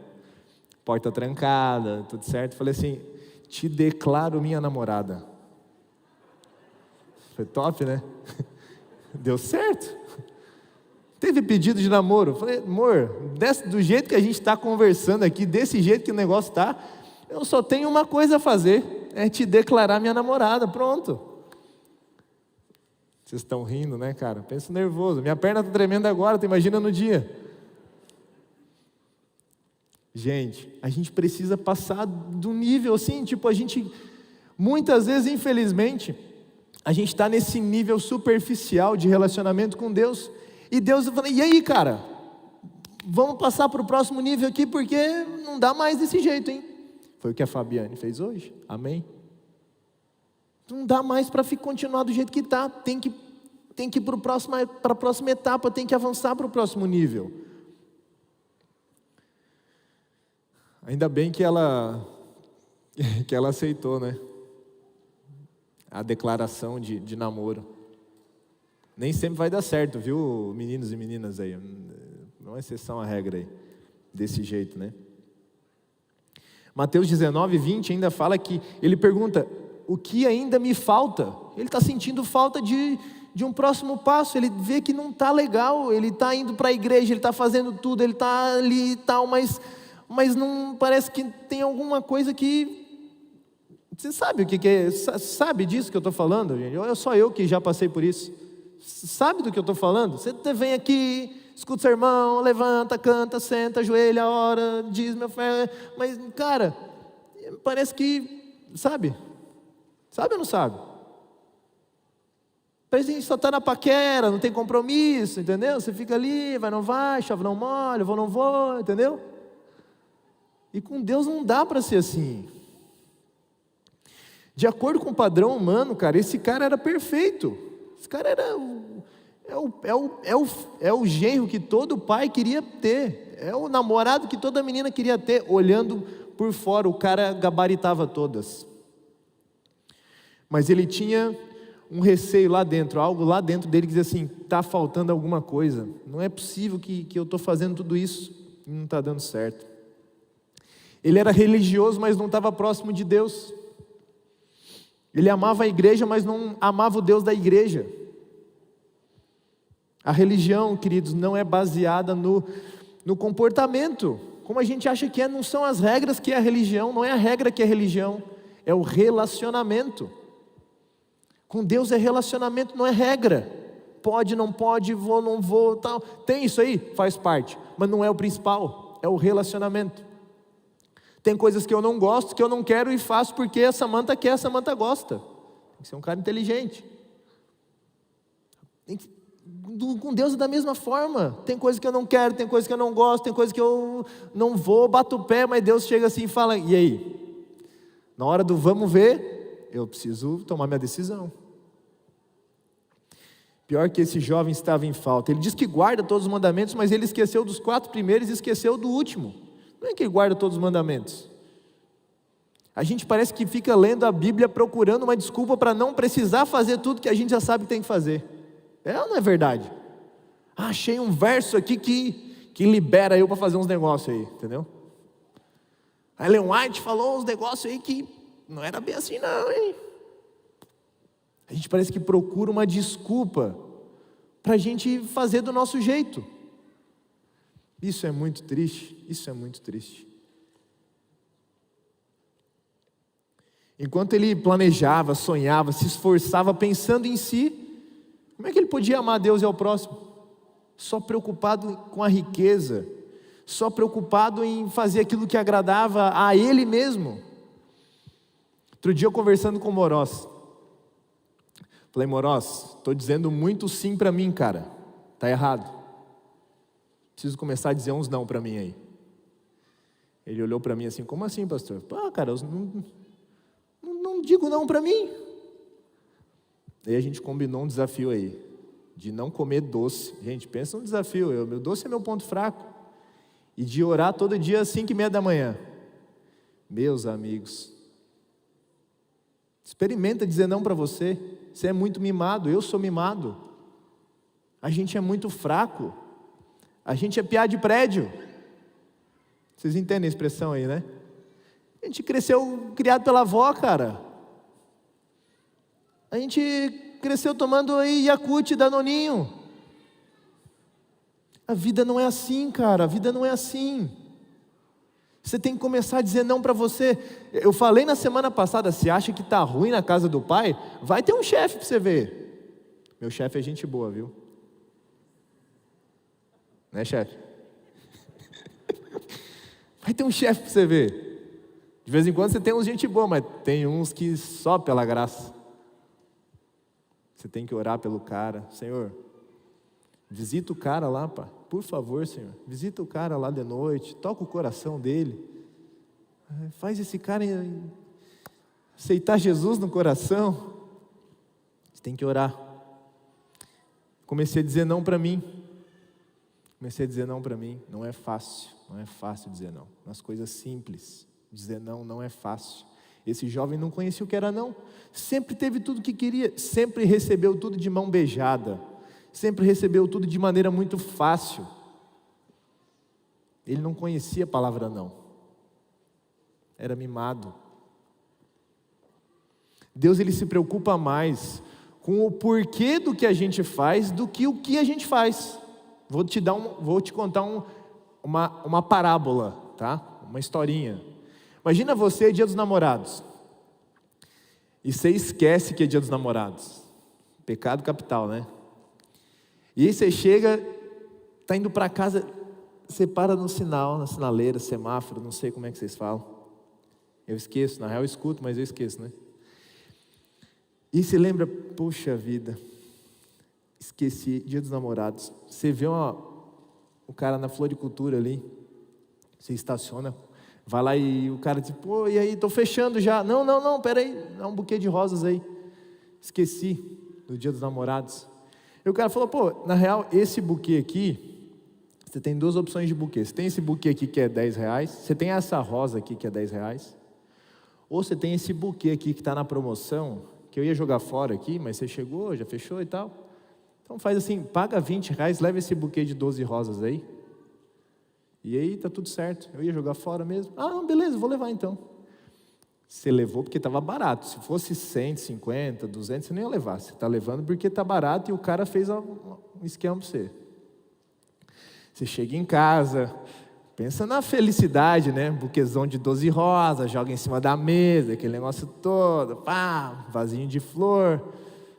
Porta trancada, tudo certo. Falei assim, te declaro minha namorada. Foi top, né? Deu certo. Teve pedido de namoro. Falei, amor, do jeito que a gente está conversando aqui, desse jeito que o negócio está, eu só tenho uma coisa a fazer, é te declarar minha namorada, pronto. Vocês estão rindo, né, cara? Penso nervoso. Minha perna está tremendo agora, tu imagina no dia. Gente, a gente precisa passar do nível assim, muitas vezes, infelizmente, a gente está nesse nível superficial de relacionamento com Deus, e Deus fala, e aí, cara, vamos passar para o próximo nível aqui, porque não dá mais desse jeito, hein? Foi o que a Fabiane fez hoje, amém? Não dá mais para continuar do jeito que está, tem que ir para a próxima etapa, tem que avançar para o próximo nível. Ainda bem que ela aceitou, né? A declaração de namoro. Nem sempre vai dar certo, viu, meninos e meninas aí? Não é exceção à regra aí, desse jeito, né? Mateus 19:20 ainda fala que ele pergunta, o que ainda me falta? Ele está sentindo falta de um próximo passo, ele vê que não está legal, ele está indo para a igreja, ele está fazendo tudo, ele está ali e tal, mas não parece que tem alguma coisa que... Você sabe o que é? Sabe disso que eu estou falando, gente? Ou é só eu que já passei por isso? Sabe do que eu estou falando? Você vem aqui, escuta o sermão, levanta, canta, senta, ajoelha, ora, diz minha fé. Mas, cara, parece que, sabe? Sabe ou não sabe? Parece que a gente só está na paquera, não tem compromisso, entendeu? Você fica ali, vai, não vai, chove, não molha, vou, não vou, entendeu? E com Deus não dá para ser assim. De acordo com o padrão humano, cara, esse cara era perfeito. Esse cara era o genro que todo pai queria ter. É o namorado que toda menina queria ter. Olhando por fora, o cara gabaritava todas. Mas ele tinha um receio lá dentro, algo lá dentro dele que dizia assim, está faltando alguma coisa. Não é possível que eu estou fazendo tudo isso e não está dando certo. Ele era religioso, mas não estava próximo de Deus. Ele amava a igreja, mas não amava o Deus da igreja. A religião, queridos, não é baseada no comportamento. Como a gente acha que é, não são as regras que é a religião, não é a regra que é a religião, é o relacionamento. Com Deus é relacionamento, não é regra. Pode, não pode, vou, não vou, tal. Tem isso aí? Faz parte, mas não é o principal, é o relacionamento. Tem coisas que eu não gosto, que eu não quero e faço porque a Samanta quer, a Samanta gosta. Tem que ser um cara inteligente. Com Deus é da mesma forma. Tem coisas que eu não quero, tem coisas que eu não gosto, tem coisas que eu não vou, bato o pé, mas Deus chega assim e fala, e aí? Na hora do vamos ver, eu preciso tomar minha decisão. Pior que esse jovem estava em falta. Ele diz que guarda todos os mandamentos, mas ele esqueceu dos 4 primeiros e esqueceu do último. Não é que ele guarda todos os mandamentos. A gente parece que fica lendo a Bíblia procurando uma desculpa para não precisar fazer tudo que a gente já sabe que tem que fazer. É ou não é verdade? Achei um verso aqui que libera eu para fazer uns negócios aí, entendeu? A Ellen White falou uns negócios aí que não era bem assim não, hein? A gente parece que procura uma desculpa para a gente fazer do nosso jeito. Isso é muito triste, isso é muito triste. Enquanto ele planejava, sonhava, se esforçava pensando em si, como é que ele podia amar a Deus e ao próximo? Só preocupado com a riqueza, só preocupado em fazer aquilo que agradava a ele mesmo. Outro dia eu conversando com o Moroz, falei, Moroz, estou dizendo muito sim para mim, cara, está errado. Preciso começar a dizer uns não para mim aí. Ele olhou para mim assim, como assim, pastor? Cara, eu não digo não para mim. Aí a gente combinou um desafio aí, de não comer doce. Gente, pensa num desafio, meu doce é meu ponto fraco. E de orar todo dia às 5:30 da manhã. Meus amigos, experimenta dizer não para você. Você é muito mimado, eu sou mimado. A gente é muito fraco. A gente é piá de prédio. Vocês entendem a expressão aí, né? A gente cresceu criado pela avó, cara. A gente cresceu tomando aí Yakult, Danoninho. A vida não é assim, cara. A vida não é assim. Você tem que começar a dizer não para você. Eu falei na semana passada, se acha que está ruim na casa do pai, vai ter um chefe para você ver. Meu chefe é gente boa, viu? Né, chefe? Vai ter um chefe para você ver. De vez em quando você tem uns gente boa, mas tem uns que só pela graça. Você tem que orar pelo cara. Senhor, visita o cara lá, pá. Por favor, Senhor. Visita o cara lá de noite. Toca o coração dele. Faz esse cara aceitar Jesus no coração. Você tem que orar. Comecei a dizer não para mim. Comecei a dizer não para mim. Não é fácil. Não é fácil dizer não. Nas coisas simples. Dizer não não é fácil. Esse jovem não conhecia o que era não. Sempre teve tudo o que queria. Sempre recebeu tudo de mão beijada. Sempre recebeu tudo de maneira muito fácil. Ele não conhecia a palavra não. Era mimado. Deus, ele se preocupa mais com o porquê do que a gente faz do que o que a gente faz. Vou te contar uma parábola, tá? Uma historinha. Imagina você, Dia dos Namorados, e você esquece que é Dia dos Namorados. Pecado capital, né? E aí você chega, está indo para casa, você para no sinal, na sinaleira, semáforo, não sei como é que vocês falam. Eu esqueço, na real eu escuto, mas eu esqueço, né? E se lembra, poxa vida, esqueci, Dia dos Namorados. Você vê o cara na floricultura ali, você estaciona, vai lá e o cara diz, pô, e aí, estou fechando já. Não, peraí, dá um buquê de rosas aí. Esqueci do Dia dos Namorados. E o cara falou, pô, na real, esse buquê aqui, você tem duas opções de buquê. Você tem esse buquê aqui que é R$10, você tem essa rosa aqui que é R$10, ou você tem esse buquê aqui que está na promoção, que eu ia jogar fora aqui, mas você chegou, já fechou e tal. Então faz assim, paga R$20, leva esse buquê de 12 rosas aí, e aí tá tudo certo. Eu ia jogar fora mesmo. Ah, não, beleza, vou levar então. Você levou porque estava barato. Se fosse 150, 200, você nem ia levar. Você está levando porque está barato e o cara fez um esquema para você. Você chega em casa, pensa na felicidade, né? Buquezão de 12 rosas, joga em cima da mesa, aquele negócio todo, pá, vasinho de flor,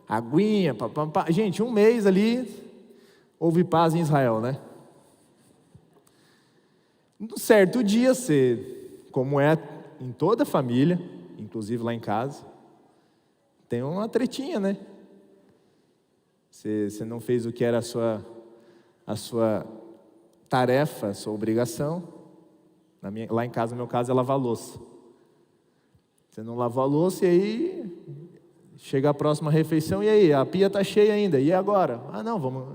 aguinha, pá. Gente, um mês ali, houve paz em Israel, né? Um certo dia, você, como é em toda a família, inclusive lá em casa, tem uma tretinha, né? Você não fez o que era a sua tarefa, a sua obrigação. Lá em casa, no meu caso, é lavar a louça. Você não lavou a louça e aí chega a próxima refeição, e aí, a pia está cheia ainda, e agora? Ah, não, vamos...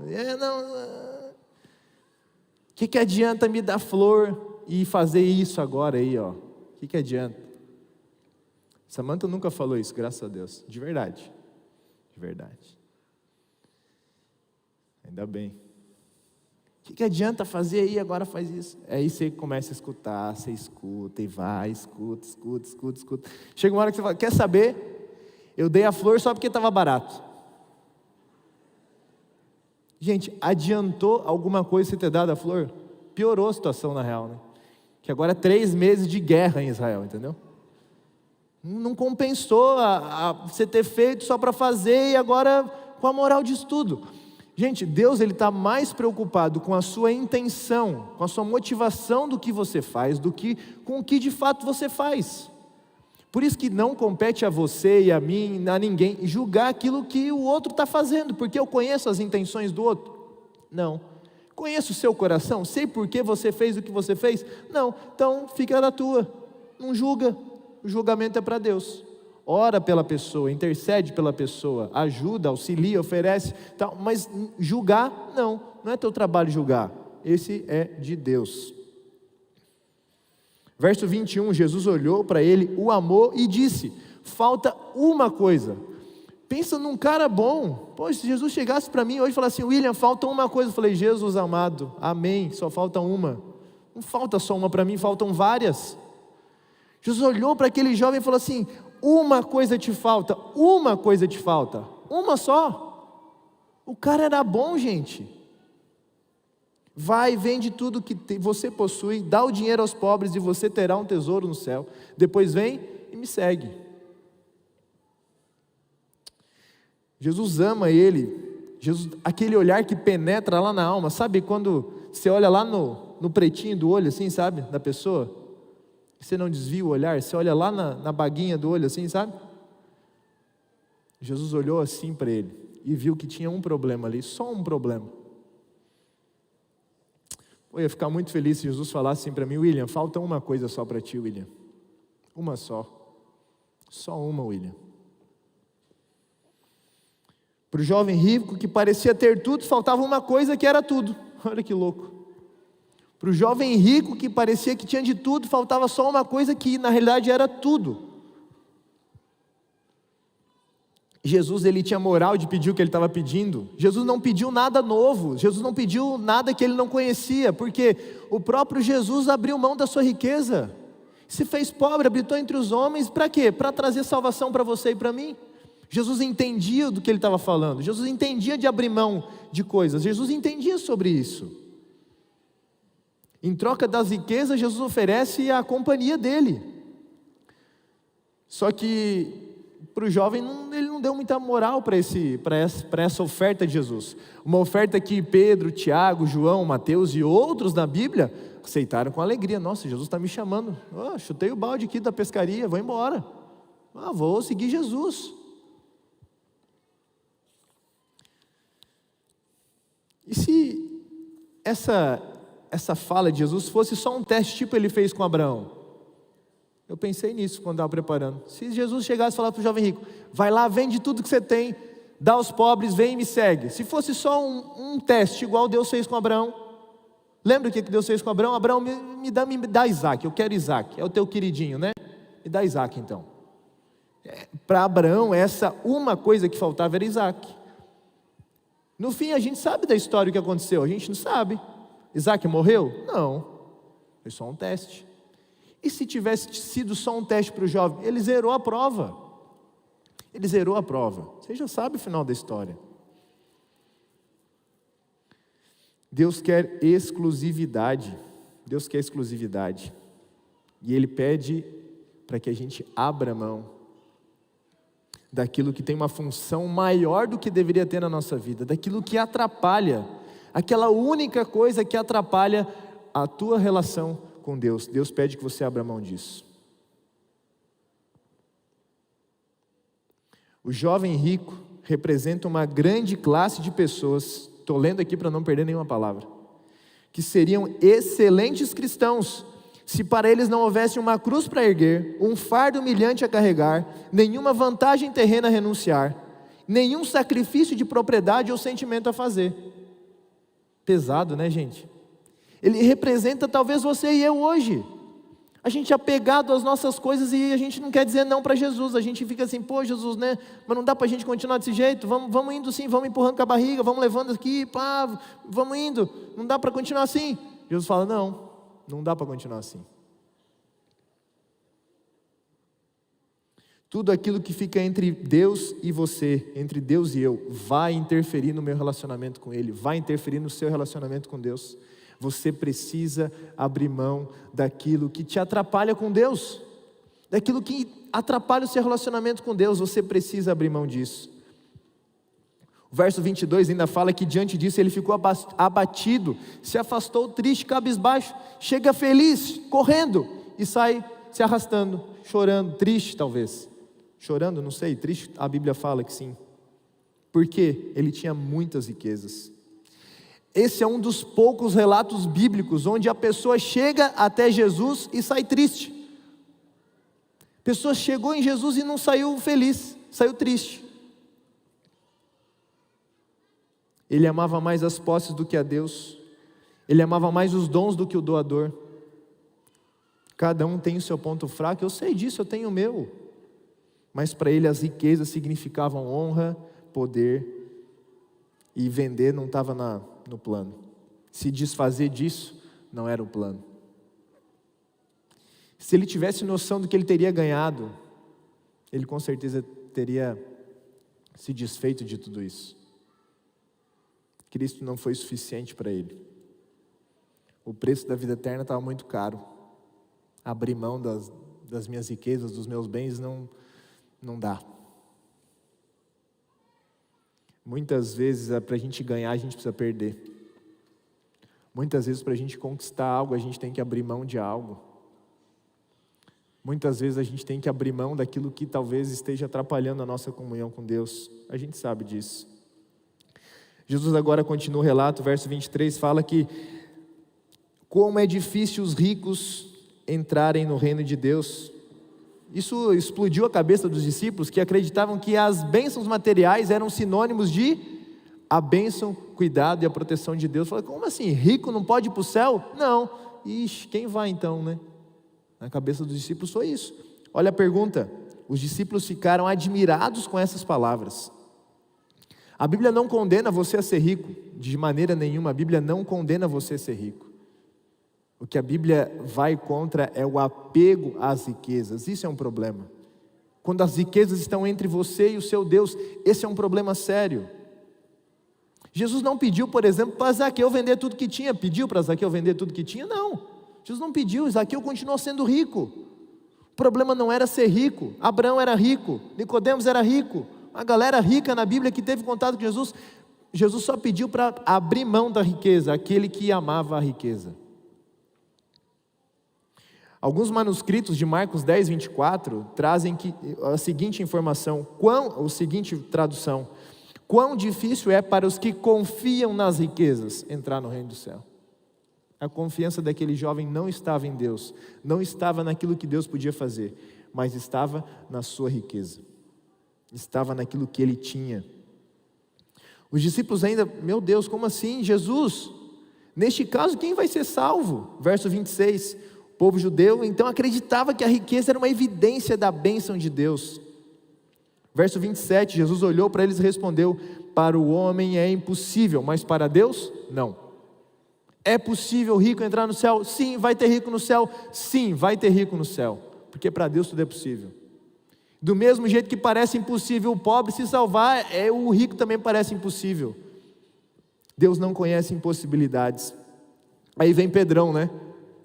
O que adianta me dar flor e fazer isso agora aí, ó? O que adianta? Samantha nunca falou isso, graças a Deus. De verdade. De verdade. Ainda bem. O que adianta fazer aí, agora faz isso? Aí você começa a escutar, você escuta e vai, escuta. Chega uma hora que você fala, quer saber? Eu dei a flor só porque estava barato. Gente, adiantou alguma coisa você ter dado a flor? Piorou a situação na real, né? Que agora é 3 meses de guerra em Israel, entendeu? Não compensou você ter feito só para fazer e agora com a moral disso tudo. Gente, Deus ele está mais preocupado com a sua intenção, com a sua motivação do que você faz, do que com o que de fato você faz. Por isso que não compete a você e a mim, a ninguém, julgar aquilo que o outro está fazendo, porque eu conheço as intenções do outro? Não. Conheço o seu coração? Sei por que você fez o que você fez? Não. Então fica na tua, não julga, o julgamento é para Deus. Ora pela pessoa, intercede pela pessoa, ajuda, auxilia, oferece, tal, mas julgar, não é teu trabalho julgar, esse é de Deus. Verso 21, Jesus olhou para ele, o amou e disse, falta uma coisa. Pensa num cara bom. Poxa, se Jesus chegasse para mim hoje e falasse assim, William, falta uma coisa. Eu falei, Jesus amado, amém, só falta uma. Não falta só uma para mim, faltam várias. Jesus olhou para aquele jovem e falou assim, uma coisa te falta, uma só. O cara era bom, gente. Vai, vende tudo que você possui, dá o dinheiro aos pobres e você terá um tesouro no céu. Depois vem e me segue. Jesus ama ele, Jesus, aquele olhar que penetra lá na alma, sabe quando você olha lá no pretinho do olho assim, sabe, da pessoa? Você não desvia o olhar, você olha lá na baguinha do olho assim, sabe? Jesus olhou assim para ele e viu que tinha um problema ali, só um problema. Eu ia ficar muito feliz se Jesus falasse assim para mim, William, falta uma coisa só para ti, William. Uma só uma, William. Para o jovem rico que parecia ter tudo, faltava uma coisa que era tudo. Olha que louco. Para o jovem rico que parecia que tinha de tudo, faltava só uma coisa que na realidade era tudo. Jesus ele tinha moral de pedir o que ele estava pedindo. Jesus não pediu nada novo, Jesus não pediu nada que ele não conhecia, porque o próprio Jesus abriu mão da sua riqueza, se fez pobre, habitou entre os homens, para quê? Para trazer salvação para você e para mim. Jesus entendia do que ele estava falando, Jesus entendia de abrir mão de coisas, Jesus entendia sobre isso. Em troca das riquezas, Jesus oferece a companhia dele. Só que para o jovem, ele não deu muita moral para essa oferta de Jesus. Uma oferta que Pedro, Tiago, João, Mateus e outros na Bíblia aceitaram com alegria. Nossa, Jesus está me chamando. Chutei o balde aqui da pescaria, vou embora. Vou seguir Jesus. E se essa fala de Jesus fosse só um teste, tipo ele fez com Abraão? Eu pensei nisso quando estava preparando. Se Jesus chegasse e falasse para o jovem rico: vai lá, vende tudo que você tem, dá aos pobres, vem e me segue. Se fosse só um teste, igual Deus fez com Abraão. Lembra o que Deus fez com Abraão? Abraão, me dá Isaac, eu quero Isaac, é o teu queridinho, né? Me dá Isaac então. Para Abraão, essa uma coisa que faltava era Isaac. No fim, a gente sabe da história o que aconteceu, a gente não sabe. Isaac morreu? Não, foi só um teste. E se tivesse sido só um teste para o jovem? Ele zerou a prova. Você já sabe o final da história. Deus quer exclusividade. E Ele pede para que a gente abra mão daquilo que tem uma função maior do que deveria ter na nossa vida, daquilo que atrapalha, aquela única coisa que atrapalha a tua relação com Deus. Deus pede que você abra mão disso. O jovem rico representa uma grande classe de pessoas, estou lendo aqui para não perder nenhuma palavra, que seriam excelentes cristãos, se para eles não houvesse uma cruz para erguer, um fardo humilhante a carregar, nenhuma vantagem terrena a renunciar, nenhum sacrifício de propriedade ou sentimento a fazer. Pesado, né, gente? Ele representa talvez você e eu hoje. A gente é apegado às nossas coisas e a gente não quer dizer não para Jesus. A gente fica assim: pô, Jesus, né? Mas não dá para a gente continuar desse jeito. Vamos indo sim, vamos empurrando com a barriga, vamos levando aqui, pá, vamos indo. Não dá para continuar assim. Jesus fala: não dá para continuar assim. Tudo aquilo que fica entre Deus e você, entre Deus e eu, vai interferir no meu relacionamento com Ele, vai interferir no seu relacionamento com Deus. Você precisa abrir mão daquilo que te atrapalha com Deus, daquilo que atrapalha o seu relacionamento com Deus. Você precisa abrir mão disso. O verso 22 ainda fala que diante disso ele ficou abatido, se afastou triste, cabisbaixo, chega feliz, correndo e sai se arrastando, chorando, triste talvez. Chorando, não sei, triste, a Bíblia fala que sim. Porque ele tinha muitas riquezas. Esse é um dos poucos relatos bíblicos onde a pessoa chega até Jesus e sai triste. A pessoa chegou em Jesus e não saiu feliz, saiu triste. Ele amava mais as posses do que a Deus. Ele amava mais os dons do que o doador. Cada um tem o seu ponto fraco, eu sei disso, eu tenho o meu. Mas para ele as riquezas significavam honra, poder, e vender não estava no plano. Se desfazer disso não era o plano. Se ele tivesse noção do que ele teria ganhado, ele com certeza teria se desfeito de tudo isso. Cristo não foi suficiente para ele. O preço da vida eterna estava muito caro. Abrir mão das minhas riquezas, dos meus bens, não dá. Muitas vezes, para a gente ganhar, a gente precisa perder. Muitas vezes, para a gente conquistar algo, a gente tem que abrir mão de algo. Muitas vezes, a gente tem que abrir mão daquilo que talvez esteja atrapalhando a nossa comunhão com Deus. A gente sabe disso. Jesus agora continua o relato, verso 23, fala que como é difícil os ricos entrarem no reino de Deus. Isso explodiu a cabeça dos discípulos, que acreditavam que as bênçãos materiais eram sinônimos de a bênção, cuidado e a proteção de Deus. Falaram: como assim? Rico não pode ir para o céu? Não. Ixi, quem vai então, né? Na cabeça dos discípulos foi isso. Olha a pergunta. Os discípulos ficaram admirados com essas palavras. A Bíblia não condena você a ser rico, de maneira nenhuma. A Bíblia não condena você a ser rico. O que a Bíblia vai contra é o apego às riquezas. Isso é um problema. Quando as riquezas estão entre você e o seu Deus, esse é um problema sério. Jesus não pediu, por exemplo, para Zaqueu vender tudo que tinha. Pediu para Zaqueu vender tudo que tinha? Não. Jesus não pediu. Zaqueu continuou sendo rico. problema não era ser rico. Abraão era rico, Nicodemos era rico, a galera rica na Bíblia que teve contato com Jesus. Jesus só pediu para abrir mão da riqueza, aquele que amava a riqueza. Alguns manuscritos de Marcos 10, 24 trazem a seguinte informação, a seguinte tradução: quão difícil é para os que confiam nas riquezas entrar no reino do céu. A confiança daquele jovem não estava em Deus, não estava naquilo que Deus podia fazer, mas estava na sua riqueza, estava naquilo que ele tinha. Os discípulos ainda, meu Deus, como assim? Jesus, neste caso quem vai ser salvo? Verso 26, o povo judeu então acreditava que a riqueza era uma evidência da bênção de Deus. Verso 27, Jesus olhou para eles e respondeu: para o homem é impossível, mas para Deus, não. É possível o rico entrar no céu? Sim. Vai ter rico no céu? Sim, vai ter rico no céu, porque para Deus tudo é possível. Do mesmo jeito que parece impossível o pobre se salvar, o rico também parece impossível. Deus não conhece impossibilidades. Aí vem Pedrão, né?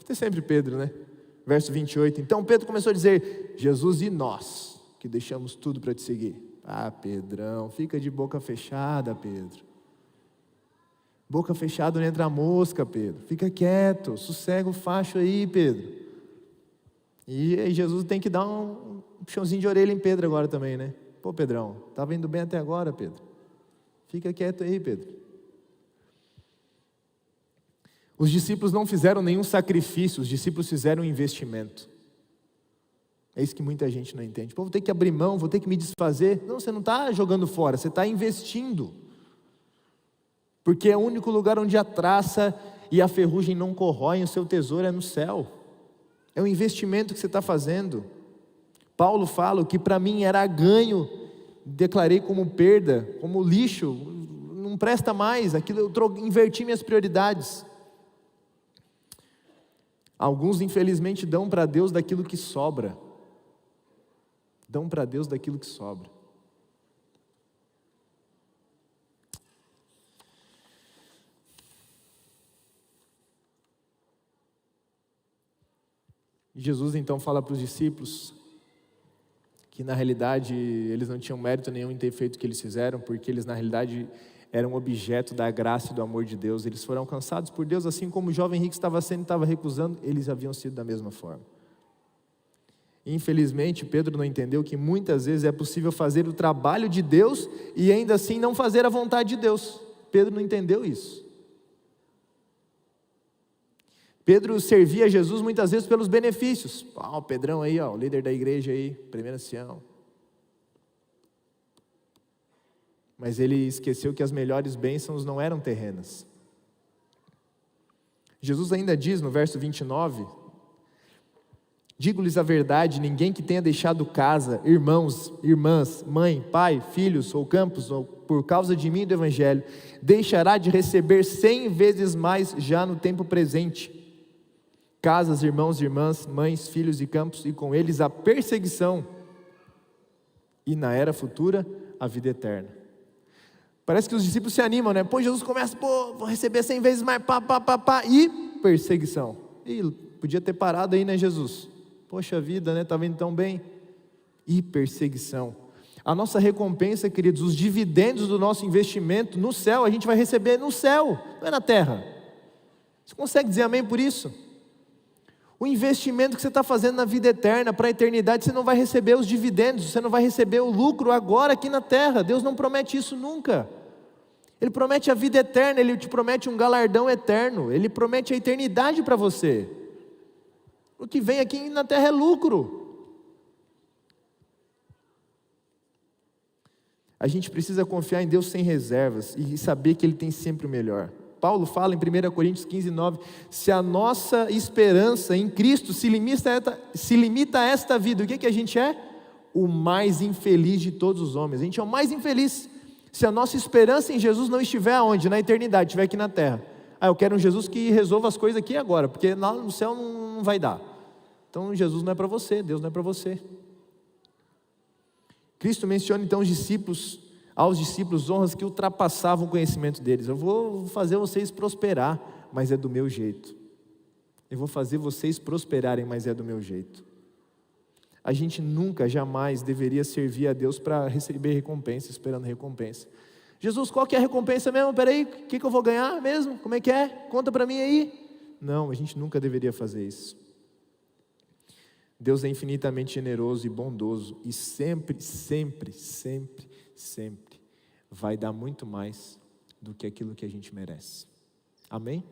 Tem sempre Pedro, né? Verso 28, então Pedro começou a dizer: Jesus, e nós, que deixamos tudo para te seguir? Ah, Pedrão, fica de boca fechada, Pedro. Boca fechada não entra mosca, Pedro. Fica quieto, sossega o facho aí, Pedro. E aí Jesus tem que dar um puxãozinho de orelha em Pedro agora também, né? Pô, Pedrão, estava indo bem até agora, Pedro. Fica quieto aí, Pedro. Os discípulos não fizeram nenhum sacrifício, os discípulos fizeram um investimento. É isso que muita gente não entende. Pô, vou ter que abrir mão, vou ter que me desfazer. Não, você não está jogando fora, você está investindo. Porque é o único lugar onde a traça e a ferrugem não corroem, o seu tesouro é no céu. É um investimento que você está fazendo. Paulo fala: o que para mim era ganho, declarei como perda, como lixo, não presta mais, aquilo eu inverti minhas prioridades. Alguns infelizmente dão para Deus daquilo que sobra. Dão para Deus daquilo que sobra. Jesus então fala para os discípulos que na realidade eles não tinham mérito nenhum em ter feito o que eles fizeram, porque eles na realidade eram objeto da graça e do amor de Deus. Eles foram alcançados por Deus, assim como o jovem rico estava sendo e estava recusando, eles haviam sido da mesma forma. Infelizmente, Pedro não entendeu que muitas vezes é possível fazer o trabalho de Deus e ainda assim não fazer a vontade de Deus. Pedro não entendeu isso. Pedro servia a Jesus muitas vezes pelos benefícios. O Pedrão aí, o líder da igreja aí, primeira ancião. Mas ele esqueceu que as melhores bênçãos não eram terrenas. Jesus ainda diz no verso 29, digo-lhes a verdade, ninguém que tenha deixado casa, irmãos, irmãs, mãe, pai, filhos ou campos, ou por causa de mim e do evangelho, deixará de receber 100 vezes mais já no tempo presente. Casas, irmãos, irmãs, mães, filhos e campos, e com eles a perseguição, e na era futura, a vida eterna. Parece que os discípulos se animam, né? Pô, Jesus começa, vou receber 100 vezes mais, e perseguição. E podia ter parado aí, né, Jesus? Poxa vida, né? Estava indo tão bem. E perseguição. A nossa recompensa, queridos, os dividendos do nosso investimento no céu, a gente vai receber no céu, não é na terra. Você consegue dizer amém por isso? O investimento que você está fazendo na vida eterna, para a eternidade, você não vai receber os dividendos, você não vai receber o lucro agora aqui na terra. Deus não promete isso nunca. Ele promete a vida eterna, Ele te promete um galardão eterno, Ele promete a eternidade para você. O que vem aqui na terra é lucro. A gente precisa confiar em Deus sem reservas e saber que Ele tem sempre o melhor. Paulo fala em 1 Coríntios 15, 9, se a nossa esperança em Cristo se limita a esta vida, o que a gente é? O mais infeliz de todos os homens. A gente é o mais infeliz. Se a nossa esperança em Jesus não estiver aonde? Na eternidade, estiver aqui na terra. Eu quero um Jesus que resolva as coisas aqui agora, porque lá no céu não vai dar. Então Jesus não é para você, Deus não é para você. Cristo menciona então aos discípulos honras que ultrapassavam o conhecimento deles. Eu vou fazer vocês prosperar, mas é do meu jeito. Eu vou fazer vocês prosperarem, mas é do meu jeito. A gente nunca, jamais deveria servir a Deus para receber recompensa, esperando recompensa. Jesus, qual que é a recompensa mesmo? Peraí, o que eu vou ganhar mesmo? Como é que é? Conta para mim aí. Não, a gente nunca deveria fazer isso. Deus é infinitamente generoso e bondoso e sempre, sempre, sempre, sempre vai dar muito mais do que aquilo que a gente merece. Amém?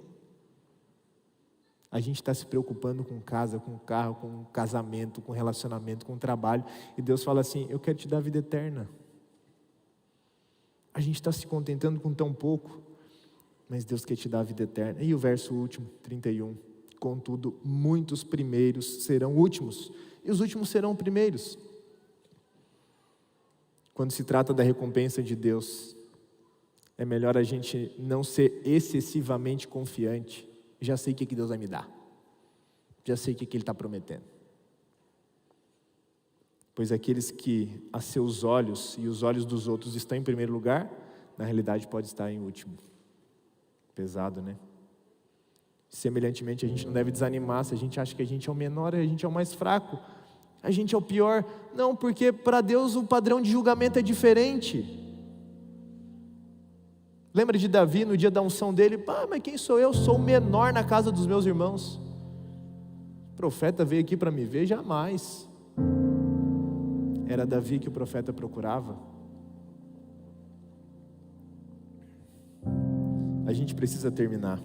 A gente está se preocupando com casa, com carro, com casamento, com relacionamento, com trabalho, e Deus fala assim: eu quero te dar a vida eterna. A gente está se contentando com tão pouco, mas Deus quer te dar a vida eterna. E o verso último, 31, contudo, muitos primeiros serão últimos, e os últimos serão primeiros. Quando se trata da recompensa de Deus, é melhor a gente não ser excessivamente confiante. Já sei o que Deus vai me dar, já sei o que Ele está prometendo. Pois aqueles que a seus olhos e os olhos dos outros estão em primeiro lugar, na realidade pode estar em último. Pesado, né? Semelhantemente, a gente não deve desanimar se a gente acha que a gente é o menor, a gente é o mais fraco, a gente é o pior. Não, porque para Deus o padrão de julgamento é diferente. Lembra de Davi no dia da unção dele? Mas quem sou eu? Sou o menor na casa dos meus irmãos. O profeta veio aqui para me ver? Jamais. Era Davi que o profeta procurava. A gente precisa terminar.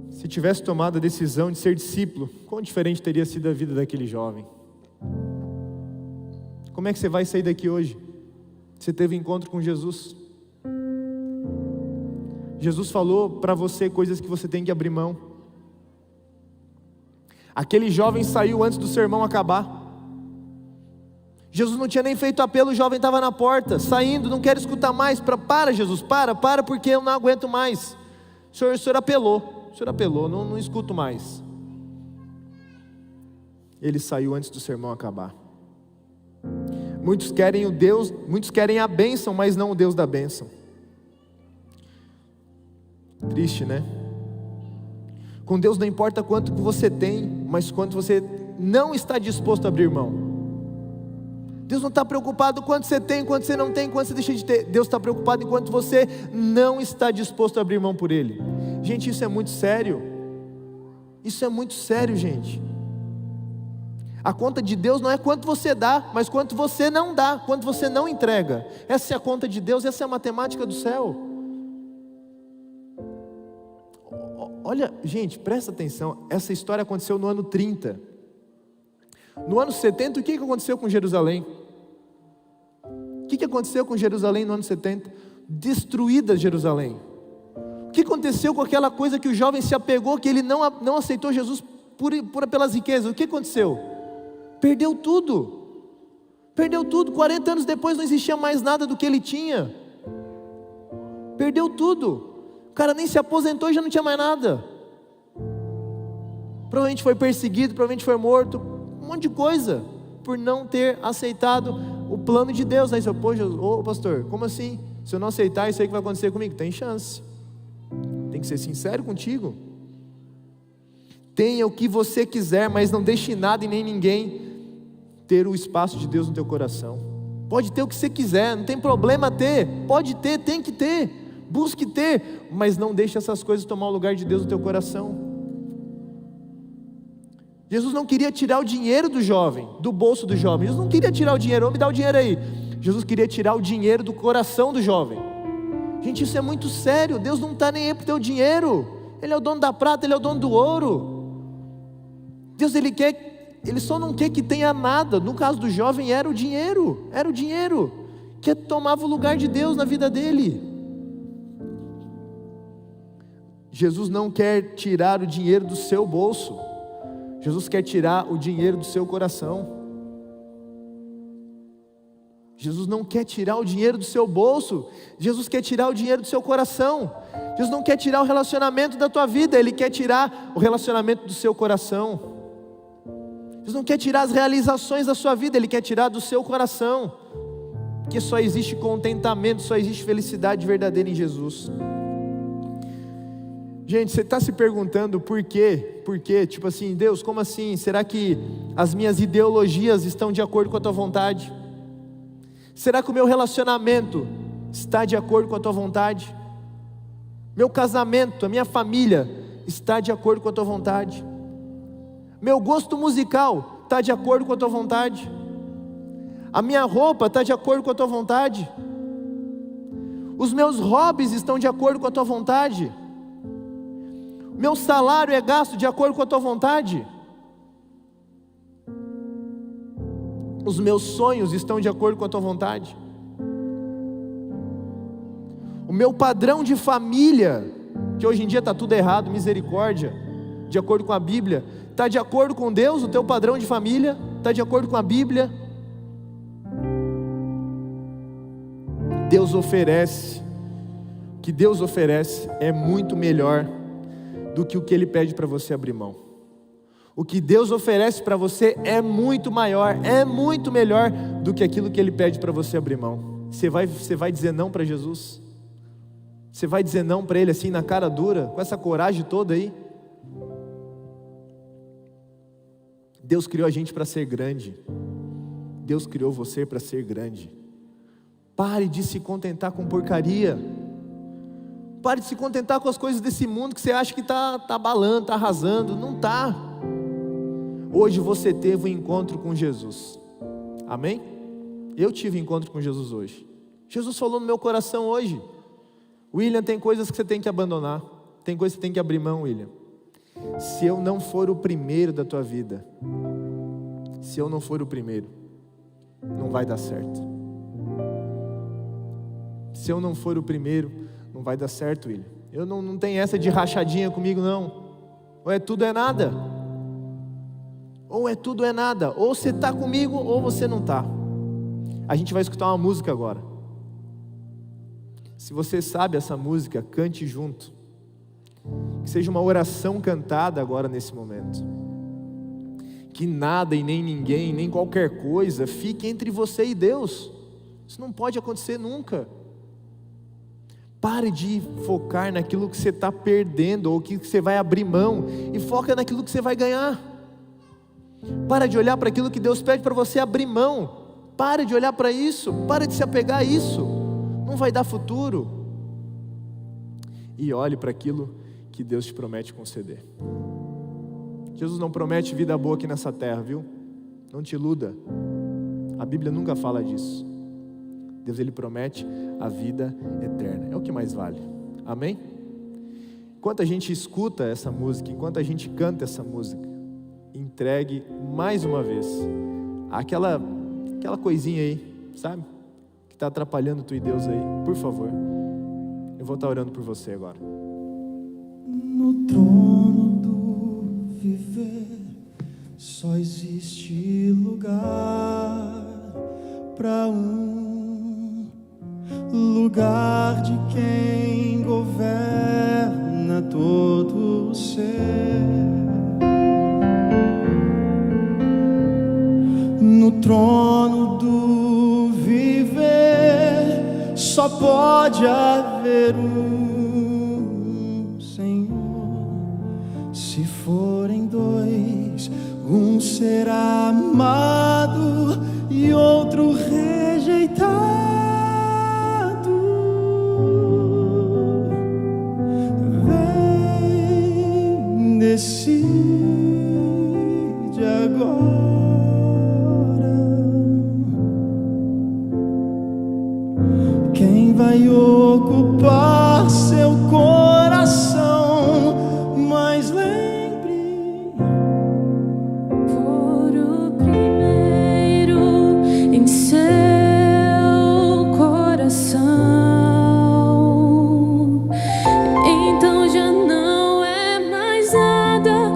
Se tivesse tomado a decisão de ser discípulo, quão diferente teria sido a vida daquele jovem? Como é que você vai sair daqui hoje? Você teve encontro com Jesus. Jesus falou para você coisas que você tem que abrir mão. Aquele jovem saiu antes do sermão acabar. Jesus não tinha nem feito apelo, o jovem estava na porta, saindo, não quero escutar mais. Para Jesus, para, porque eu não aguento mais. O senhor apelou, não escuto mais. Ele saiu antes do sermão acabar. Muitos querem a bênção, mas não o Deus da bênção. Triste, né? Com Deus não importa quanto você tem, mas quanto você não está disposto a abrir mão. Deus não está preocupado quanto você tem, quanto você não tem, quanto você deixa de ter. Deus está preocupado em quanto você não está disposto a abrir mão por Ele. Gente, isso é muito sério. Isso é muito sério, gente. A conta de Deus não é quanto você dá, mas quanto você não dá, quanto você não entrega. Essa é a conta de Deus, essa é a matemática do céu. Olha, gente, presta atenção, essa história aconteceu no ano 30. No ano 70, o que aconteceu com Jerusalém? O que aconteceu com Jerusalém no ano 70? Destruída Jerusalém. O que aconteceu com aquela coisa que o jovem se apegou, que ele não aceitou Jesus pelas riquezas? O que aconteceu? Perdeu tudo. 40 anos depois não existia mais nada do que ele tinha. Perdeu tudo. O cara nem se aposentou e já não tinha mais nada. Provavelmente foi perseguido, provavelmente foi morto, um monte de coisa, por não ter aceitado o plano de Deus. Aí você fala: ô pastor, como assim? Se eu não aceitar, isso aí que vai acontecer comigo? Tem chance. Tem que ser sincero contigo. Tenha o que você quiser, mas não deixe nada e nem ninguém ter o espaço de Deus no teu coração. Pode ter o que você quiser, não tem problema ter, pode ter, tem que ter, busque ter, mas não deixe essas coisas tomar o lugar de Deus no teu coração. Jesus não queria tirar o dinheiro do jovem, do bolso do jovem. Jesus não queria tirar o dinheiro, me dá o dinheiro aí. Jesus queria tirar o dinheiro do coração do jovem. Gente, isso é muito sério. Deus não está nem aí para o teu dinheiro. Ele é o dono da prata, Ele é o dono do ouro. Deus, Ele só não quer que tenha nada. No caso do jovem era o dinheiro, que tomava o lugar de Deus na vida dele. Jesus não quer tirar o dinheiro do seu bolso. Jesus quer tirar o dinheiro do seu coração. Jesus não quer tirar o dinheiro do seu bolso. Jesus quer tirar o dinheiro do seu coração. Jesus não quer tirar o relacionamento da tua vida. Ele quer tirar o relacionamento do seu coração. Jesus não quer tirar as realizações da sua vida. Ele quer tirar do seu coração. Porque só existe contentamento, só existe felicidade verdadeira em Jesus. Gente, você está se perguntando por quê? Por quê? Tipo assim, Deus, como assim? Será que as minhas ideologias estão de acordo com a tua vontade? Será que o meu relacionamento está de acordo com a tua vontade? Meu casamento, a minha família está de acordo com a tua vontade? Meu gosto musical está de acordo com a tua vontade? A minha roupa está de acordo com a tua vontade? Os meus hobbies estão de acordo com a tua vontade? Meu salário é gasto de acordo com a tua vontade? Os meus sonhos estão de acordo com a tua vontade? O meu padrão de família, que hoje em dia está tudo errado, misericórdia, de acordo com a Bíblia, está de acordo com Deus? O teu padrão de família está de acordo com a Bíblia? Deus oferece, o que Deus oferece é muito melhor do que o que Ele pede para você abrir mão. O que Deus oferece para você é muito maior, é muito melhor do que aquilo que Ele pede para você abrir mão. Você vai dizer não para Jesus? Você vai dizer não para Ele assim na cara dura, com essa coragem toda aí? Deus criou a gente para ser grande. Deus criou você para ser grande. Pare de se contentar com porcaria. Pare de se contentar com as coisas desse mundo que você acha que está abalando, está arrasando. Não está. Hoje você teve um encontro com Jesus. Amém? Eu tive um encontro com Jesus hoje. Jesus falou no meu coração hoje: William, tem coisas que você tem que abandonar. Tem coisas que você tem que abrir mão, William. Se eu não for o primeiro da tua vida, se eu não for o primeiro, não vai dar certo. Se eu não for o primeiro, não vai dar certo, William. Eu não tenho essa de rachadinha comigo, não. Ou é tudo ou é nada. Ou é tudo ou é nada. Ou você está comigo ou você não está. A gente vai escutar uma música agora. Se você sabe essa música, cante junto. Que seja uma oração cantada agora nesse momento. Que nada e nem ninguém, nem qualquer coisa fique entre você e Deus. Isso não pode acontecer nunca. Pare de focar naquilo que você está perdendo ou que você vai abrir mão e foca naquilo que você vai ganhar. Para de olhar para aquilo que Deus pede para você abrir mão. Pare de olhar para isso. Pare de se apegar a isso. Não vai dar futuro. E olhe para aquilo que Deus te promete conceder. Jesus não promete vida boa aqui nessa terra, viu? Não te iluda. A Bíblia nunca fala disso. Deus, Ele promete a vida eterna. É o que mais vale. Amém? Enquanto a gente escuta essa música, enquanto a gente canta essa música, entregue mais uma vez aquela coisinha aí, sabe? Que está atrapalhando tu e Deus aí. Por favor. Eu vou estar orando por você agora. No trono do viver só existe lugar para lugar de quem governa todo o ser. No trono do viver só pode haver Senhor. Se forem dois, um será amado e outro rejeitado. Decide agora quem vai ocupar seu coração, mas lembre, for o primeiro em seu coração, então já não é mais nada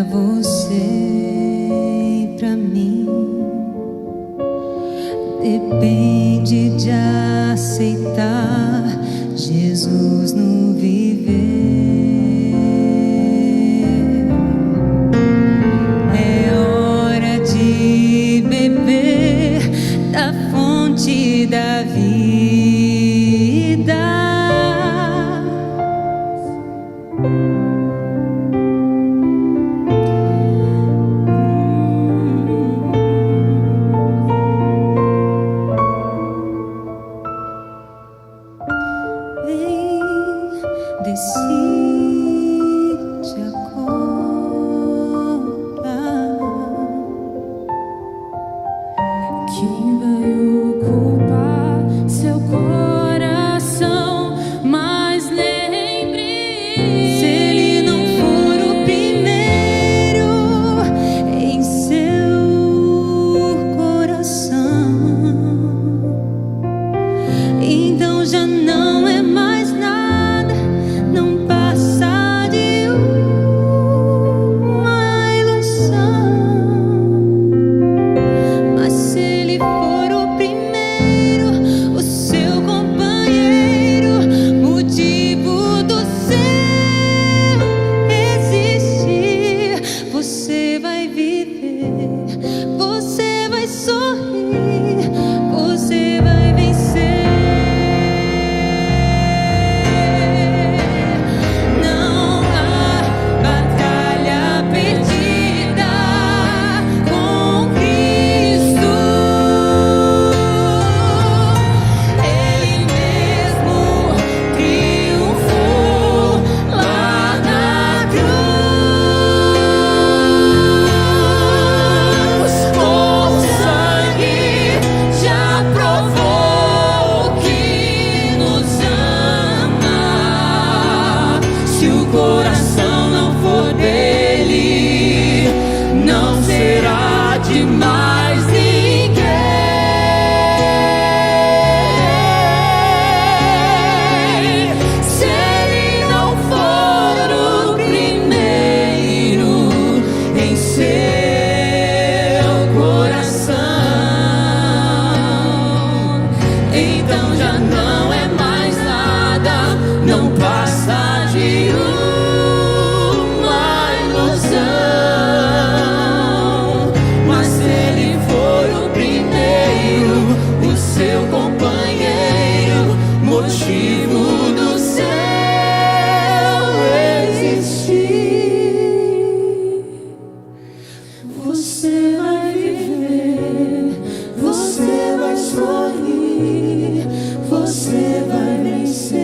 pra você e pra mim depende de aceitar Jesus no viver. É hora de beber da fonte da vida. Decide agora. Quem vai ocupar seu coração? Mas lembre, Se ele não for o primeiro em seu coração, então já não é mais nada, não passa de uma ilusão. Mas se ele for o primeiro, o seu companheiro, motivo do seu existir, você vai viver, você vai sorrir, você vai vencer. Não há batalha perdida com Cristo. Ele mesmo triunfou lá na cruz. Com sangue já provou que nos ama. Se o coração não for dele, não será de mais ninguém. Se ele não for o primeiro em seu coração, então já não é mais nada, não passa de uma ilusão. Mas se ele for o primeiro, o seu companheiro, motivo do seu existir, você vai viver, você vai sorrir, você vai vencer.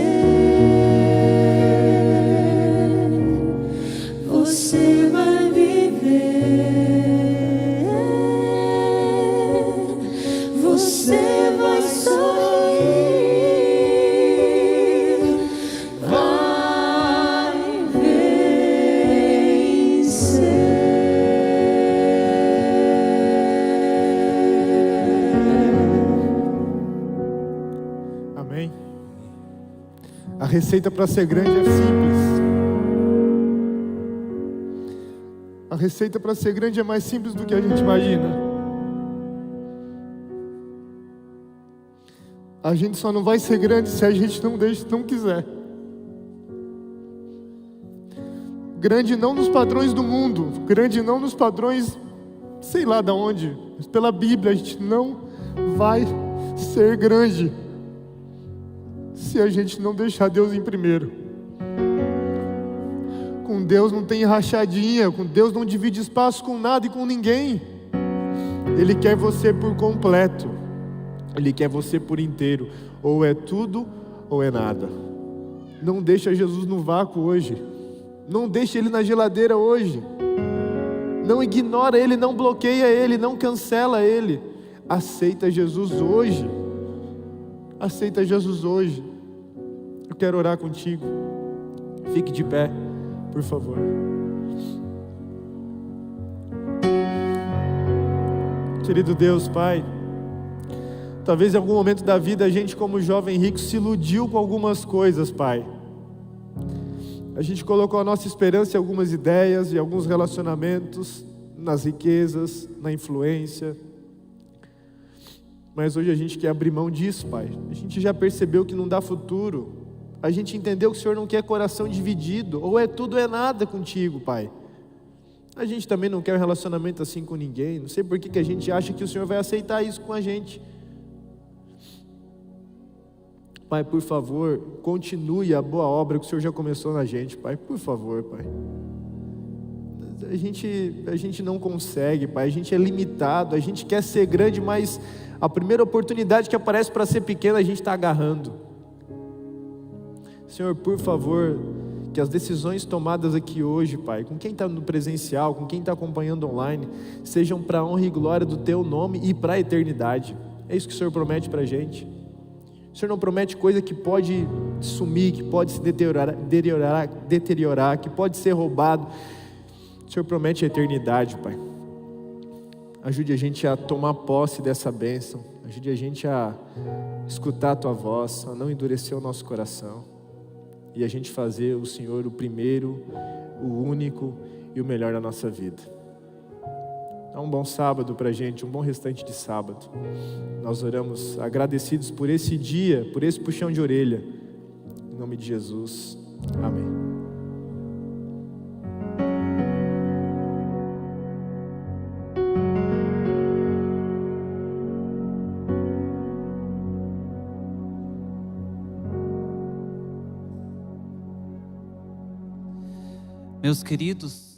Você vai viver, você vai sorrir, vai vencer. Amém? A receita para ser grande é simples. A receita para ser grande é mais simples do que a gente imagina. A gente só não vai ser grande se a gente não quiser. Grande não nos padrões do mundo, grande não nos padrões, sei lá de onde, mas pela Bíblia a gente não vai ser grande se a gente não deixar Deus em primeiro. Com Deus não tem rachadinha, com Deus não divide espaço com nada e com ninguém. Ele quer você por completo, Ele quer você por inteiro, ou é tudo ou é nada. Não deixa Jesus no vácuo hoje, não deixa Ele na geladeira hoje, não ignora Ele, não bloqueia Ele, não cancela Ele. Aceita Jesus hoje, aceita Jesus hoje. Eu quero orar contigo, fique de pé, por favor. Querido Deus, Pai, talvez em algum momento da vida a gente como jovem rico se iludiu com algumas coisas, Pai. A gente colocou a nossa esperança em algumas ideias, em alguns relacionamentos, nas riquezas, na influência. Mas hoje a gente quer abrir mão disso, Pai. A gente já percebeu que não dá futuro. A gente entendeu que o Senhor não quer coração dividido. Ou é tudo ou é nada contigo, Pai. A gente também não quer um relacionamento assim com ninguém. Não sei por que a gente acha que o Senhor vai aceitar isso com a gente. Pai, por favor, continue a boa obra que o Senhor já começou na gente, Pai. Por favor, Pai. A gente não consegue, Pai. A gente é limitado. A gente quer ser grande, mas a primeira oportunidade que aparece para ser pequena, a gente está agarrando. Senhor, por favor, que as decisões tomadas aqui hoje, Pai, com quem está no presencial, com quem está acompanhando online, sejam para a honra e glória do Teu nome e para a eternidade. É isso que o Senhor promete para a gente. O Senhor não promete coisa que pode sumir, que pode se deteriorar, que pode ser roubado. O Senhor promete a eternidade, Pai. Ajude a gente a tomar posse dessa bênção. Ajude a gente a escutar a Tua voz, a não endurecer o nosso coração. E a gente fazer o Senhor o primeiro, o único e o melhor da nossa vida. Dá um bom sábado para a gente, um bom restante de sábado. Nós oramos agradecidos por esse dia, por esse puxão de orelha. Em nome de Jesus. Amém. Meus queridos,